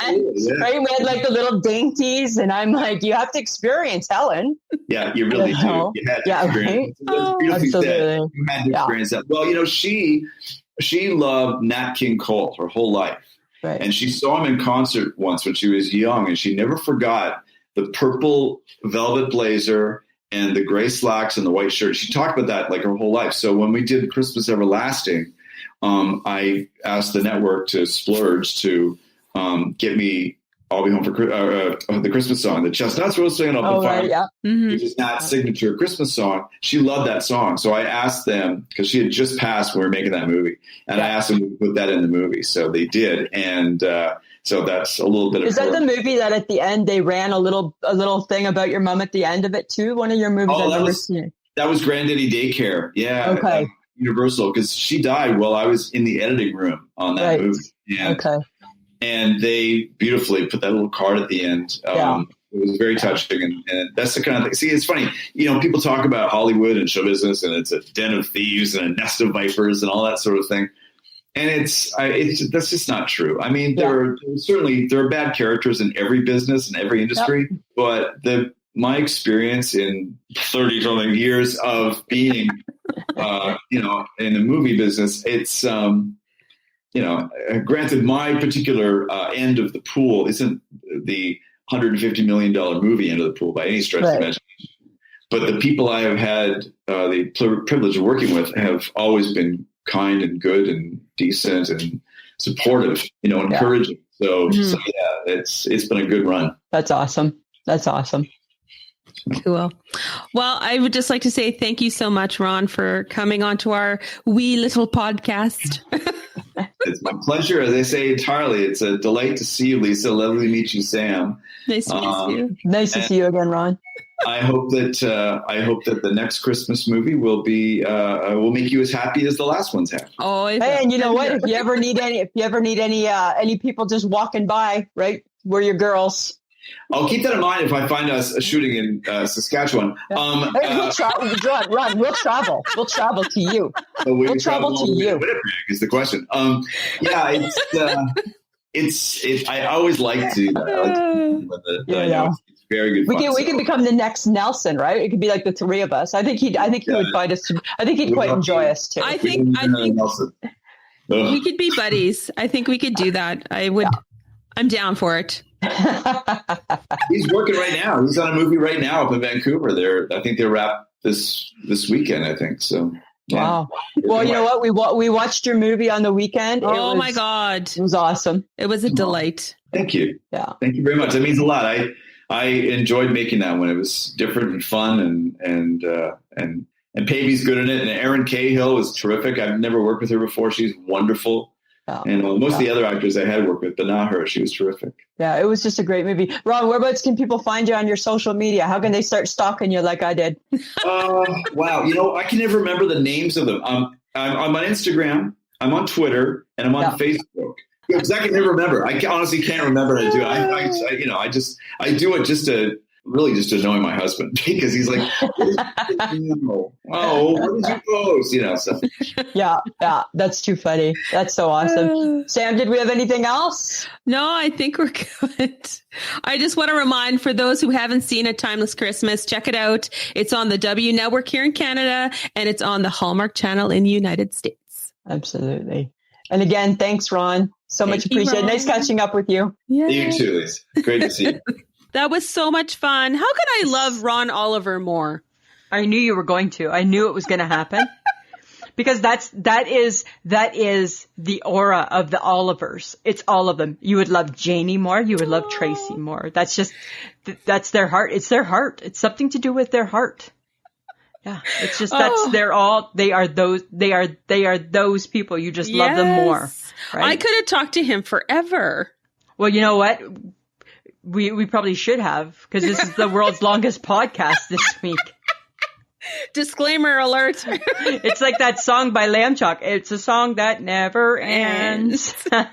right? We had like the little dainties, and I'm like, you have to experience Helen. Yeah, you really do. You had to experience. Right? Absolutely. You had to experience that. Well, you know, she loved Nat King Cole her whole life. Right. And she saw him in concert once when she was young, and she never forgot the purple velvet blazer and the gray slacks and the white shirt. She talked about that like her whole life. So when we did Christmas Everlasting, I asked the network to splurge to get me I'll Be Home for the Christmas song, the Chestnuts Roasting Up the Fire, which is Nat's signature Christmas song. She loved that song. So I asked them, because she had just passed when we were making that movie, and I asked them to put that in the movie. So they did. And so that's a little bit of. Is that the movie that at the end they ran a little thing about your mom at the end of it too? One of your movies I've never seen. That was Granddaddy Daycare. Yeah. Okay. Universal, because she died while I was in the editing room on that movie. And, and they beautifully put that little card at the end. It was very touching, and that's the kind of thing. See, it's funny, you know, people talk about Hollywood and show business, and it's a den of thieves and a nest of vipers and all that sort of thing. And that's just not true. I mean, there are bad characters in every business and every industry, but my experience in 30-something years of being, you know, in the movie business, it's, you know, granted, my particular end of the pool isn't the $150 million movie end of the pool by any stretch of the imagination. But the people I have had the privilege of working with have always been kind and good and decent and supportive, you know, encouraging. So it's been a good run. That's awesome. That's awesome. Cool. Well, I would just like to say thank you so much, Ron, for coming onto our wee little podcast. It's my pleasure. As I say entirely, it's a delight to see you, Lisa. Lovely to meet you, Sam. Nice to meet you. Nice to see you again, Ron. I hope that the next Christmas movie will make you as happy as the last ones have. Oh, hey, and you know what? If you ever need any people just walking by, right? We're your girls. I'll keep that in mind if I find us shooting in Saskatchewan. We'll travel. We'll travel. We'll travel to you. We'll travel to you. Winnipeg is the question. It's. I always like to. It's very good. We can become the next Nelson, right? It could be like the three of us. I think he would find us. I think he'd quite enjoy us too. I think we could be buddies. I think we could do that. I would. Yeah. I'm down for it. He's working right now. He's on a movie right now up in Vancouver. I think they wrapped this weekend. I think so. Yeah. Wow. Well, you know what? We watched your movie on the weekend. Oh my God. It was awesome. It was a delight. Thank you. Yeah. Thank you very much. That means a lot. I enjoyed making that one. It was different and fun and Pavey's good in it. And Erin Cahill was terrific. I've never worked with her before. She's wonderful. Yeah. And most of the other actors I had worked with, but not her. She was terrific. Yeah, it was just a great movie. Ron, whereabouts can people find you on your social media? How can they start stalking you like I did? Wow. I can never remember the names of them. I'm on Instagram, I'm on Twitter, and I'm on Facebook. Because I can never remember. I honestly can't remember how to do it. I do it just to annoy my husband because he's like, what did you post? So. Yeah, that's too funny. That's so awesome. Sam, did we have anything else? No, I think we're good. I just want to remind for those who haven't seen A Timeless Christmas, check it out. It's on the W Network here in Canada, and it's on the Hallmark Channel in the United States. Absolutely. And again, thanks, Ron. So much appreciated. Nice catching up with you. Yeah. You too, Liz. Great to see you. That was so much fun. How could I love Ron Oliver more? I knew you were going to. I knew it was going to happen. Because that is the aura of the Olivers. It's all of them. You would love Janie more. You would love Tracy more. That's their heart. It's their heart. It's something to do with their heart. Yeah. It's just they are those people. You just love them more. Right? I could have talked to him forever. Well, you know what? We probably should have, because this is the world's longest podcast this week. Disclaimer alert. It's like that song by Lamb Chop. It's a song that never ends. All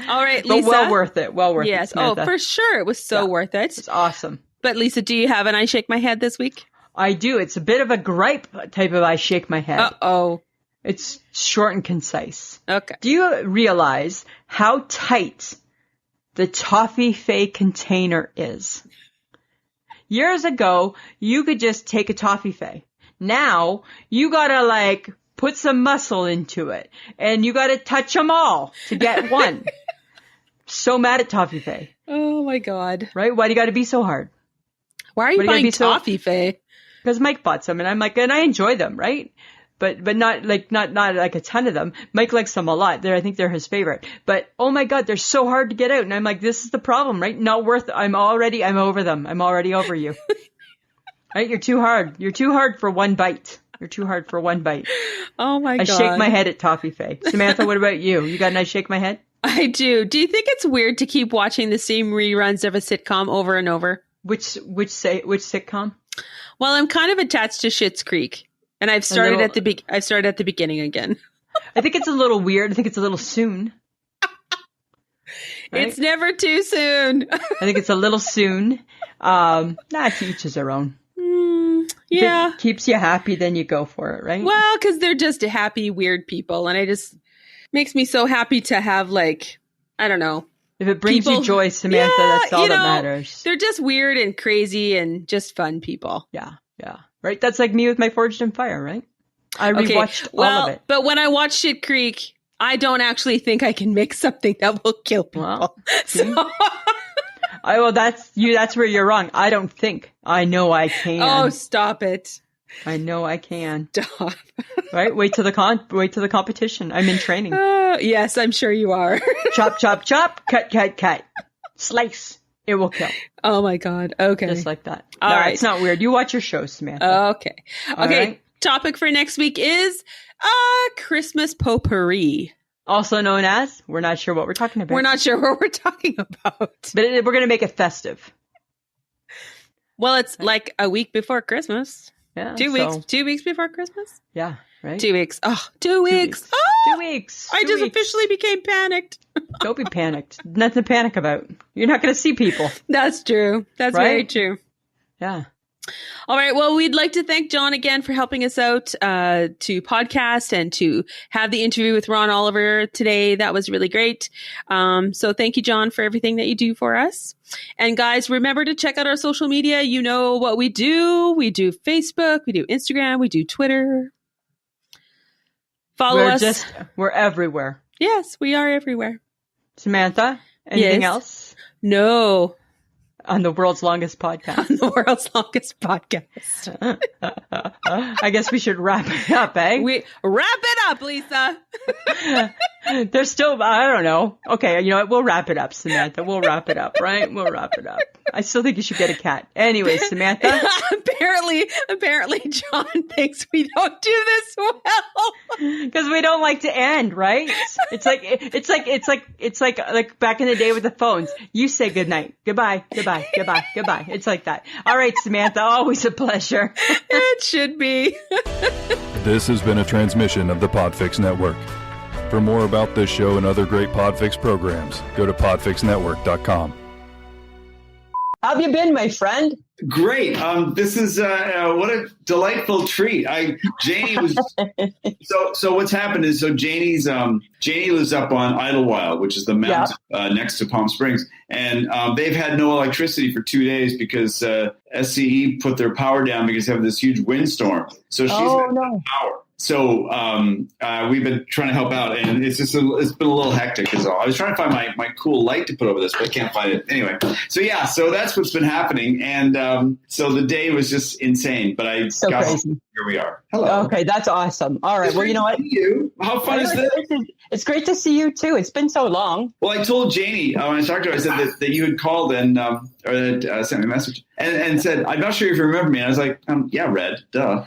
right, Lisa. But well worth it. Well worth it. Yes. Oh, for sure. It was so worth it. It's awesome. But Lisa, do you have an I Shake My Head this week? I do. It's a bit of a gripe type of I Shake My Head. Uh-oh. It's short and concise. Okay. Do you realize how tight the Toffee Fay container is? Years ago, you could just take a Toffee Fay. Now, you gotta put some muscle into it. And you gotta touch them all to get one. So mad at Toffee Fay. Oh my God. Right? Why do you gotta be so hard? Why are you buying Toffee Fay? Because Mike bought some, and I'm like, and I enjoy them, right? But not like a ton of them. Mike likes them a lot. I think they're his favorite. But oh my God, they're so hard to get out. And I'm like, this is the problem, right? Not worth it. I'm over them. I'm already over you. Right? You're too hard. You're too hard for one bite. You're too hard for one bite. Oh my God. I shake my head at Toffee Fay. Samantha, what about you? You got a nice shake my head? I do. Do you think it's weird to keep watching the same reruns of a sitcom over and over? Which sitcom? Well, I'm kind of attached to Schitt's Creek. And I've started at the beginning again. I think it's a little weird. I think it's a little soon. Right? It's never too soon. I think it's a little soon. To each his own. Yeah. If it keeps you happy, then you go for it, right? Well, because they're just happy, weird people. And makes me so happy to have I don't know. If it brings you joy, Samantha, that's all that matters. They're just weird and crazy and just fun people. Yeah. Right? That's like me with my Forged in Fire, right? I rewatched all of it. But when I watch Schitt Creek, I don't actually think I can make something that will kill people. Well, that's where you're wrong. I don't think. I know I can. Oh, stop it. I know I can. Stop. Right? Wait to the competition. I'm in training. Yes, I'm sure you are. Chop, chop, chop. Cut, cut, cut. Slice. It will kill. Oh my God. Okay. Just like that. All right. It's not weird. You watch your shows, Samantha. Okay. Right? Topic for next week is Christmas potpourri. Also known as, we're not sure what we're talking about. We're not sure what we're talking about. But we're going to make it festive. Well, it's like a week before Christmas. Yeah. 2 weeks. 2 weeks before Christmas? Yeah. Right. 2 weeks. Oh, 2 weeks. Oh, 2 weeks. I just officially became panicked. Don't be panicked. Nothing to panic about. You're not going to see people. That's true. That's very true. Yeah. All right. Well, we'd like to thank John again for helping us out to podcast and to have the interview with Ron Oliver today. That was really great. So thank you, John, for everything that you do for us. And guys, remember to check out our social media. You know what we do. We do Facebook, we do Instagram, we do Twitter. Follow us. We're everywhere. Yes, we are everywhere. Samantha, anything else? No. On the world's longest podcast. On the world's longest podcast. I guess we should wrap it up, eh? We wrap it up, Lisa. There's still, I don't know. Okay, you know what? We'll wrap it up, Samantha. We'll wrap it up, right? We'll wrap it up. I still think you should get a cat. Anyway, Samantha. Apparently, John thinks we don't do this well. Because we don't like to end, right? It's like back in the day with the phones. You say goodnight, goodbye. It's like that. All right, Samantha, always a pleasure. It should be. This has been a transmission of the Podfix Network. For more about this show and other great Podfix programs, go to podfixnetwork.com. How have you been, my friend? Great. This is what a delightful treat. Janie was so what's happened is Janie lives up on Idlewild, which is the mountain next to Palm Springs, and they've had no electricity for 2 days because SCE put their power down because they have this huge windstorm. So she's been without power. So we've been trying to help out, and it's been a little hectic is all. I was trying to find my cool light to put over this, but I can't find it. Anyway, so that's what's been happening, and so the day was just insane. But I got crazy. Here we are. Hello. Okay, that's awesome. All right. Well, you know what? How fun is this? It's great to see you too. It's been so long. Well, I told Janie when I talked to her, I said that you had called and sent me a message and said, "I'm not sure if you remember me." And I was like, "Yeah, Red, duh."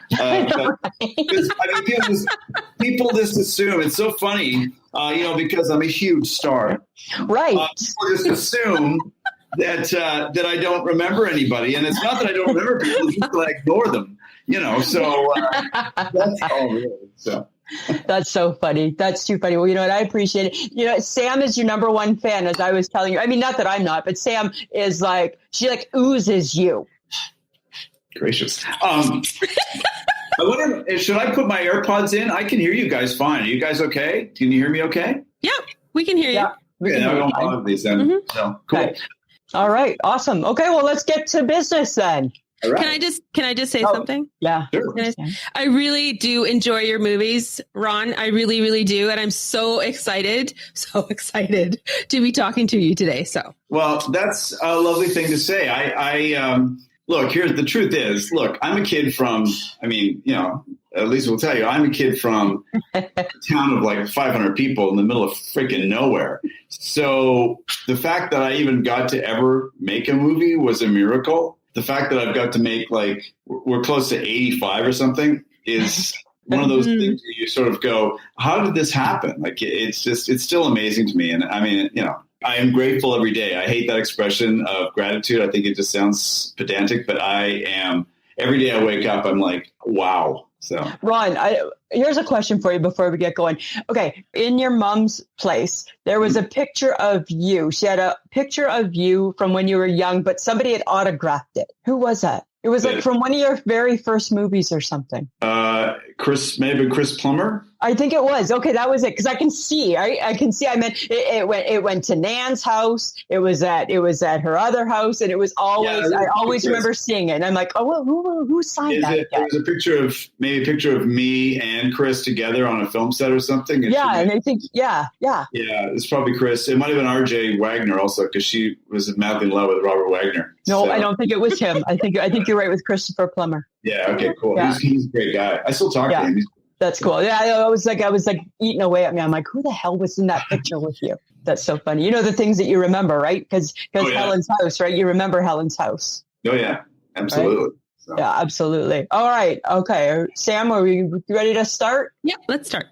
People just assume it's so funny, because I'm a huge star, right? People just assume that I don't remember anybody, and it's not that I don't remember people; it's just that I ignore them. So that's all really. So. That's so funny. That's too funny. Well, you know what? I appreciate it. Sam is your number one fan, as I was telling you. I mean, not that I'm not, but Sam is she oozes you. Gracious. I wonder, should I put my AirPods in? I can hear you guys fine. Are you guys okay? Can you hear me okay? Yep, we can hear you. Yeah, I don't bother these then. Mm-hmm. So cool. Okay. All right. Awesome. Okay. Well, let's get to business then. Right. Can I just say something? Yeah. Sure. I really do enjoy your movies, Ron. I really, really do. And I'm so excited to be talking to you today. So, well, that's a lovely thing to say. Look, the truth is, I'm a kid from, at least we'll tell you, I'm a kid from a town of 500 people in the middle of freaking nowhere. So the fact that I even got to ever make a movie was a miracle. The fact that I've got to make we're close to 85 or something is one of those things where you sort of go, how did this happen? It's still amazing to me. And I mean, I am grateful every day. I hate that expression of gratitude. I think it just sounds pedantic, but every day I wake up, I'm like, wow. So, Ron, here's a question for you before we get going. Okay, in your mom's place, there was a picture of you. She had a picture of you from when you were young, but somebody had autographed it. Who was that? It was from one of your very first movies or something. Maybe Chris Plummer. I think it was. Okay, that was it. Because I can see. I can see. I meant it went to Nan's house. It was at her other house, and it was always. I always remember seeing it, and I'm like, oh, well, who signed that? There was a picture of me and Chris together on a film set or something. And and I think yeah. It's probably Chris. It might have been R.J. Wagner also, because she was madly in love with Robert Wagner. No, I don't think it was him. I think you're right with Christopher Plummer. Yeah. Okay. Cool. Yeah. He's a great guy. I still talk to him. That's cool. Yeah, I was eating away at me. I'm like, who the hell was in that picture with you? That's so funny. The things that you remember, right? Because Helen's house, right? You remember Helen's house. Oh yeah, absolutely. Right? So. Yeah, absolutely. All right. Okay, Sam, are we ready to start? Yeah, let's start.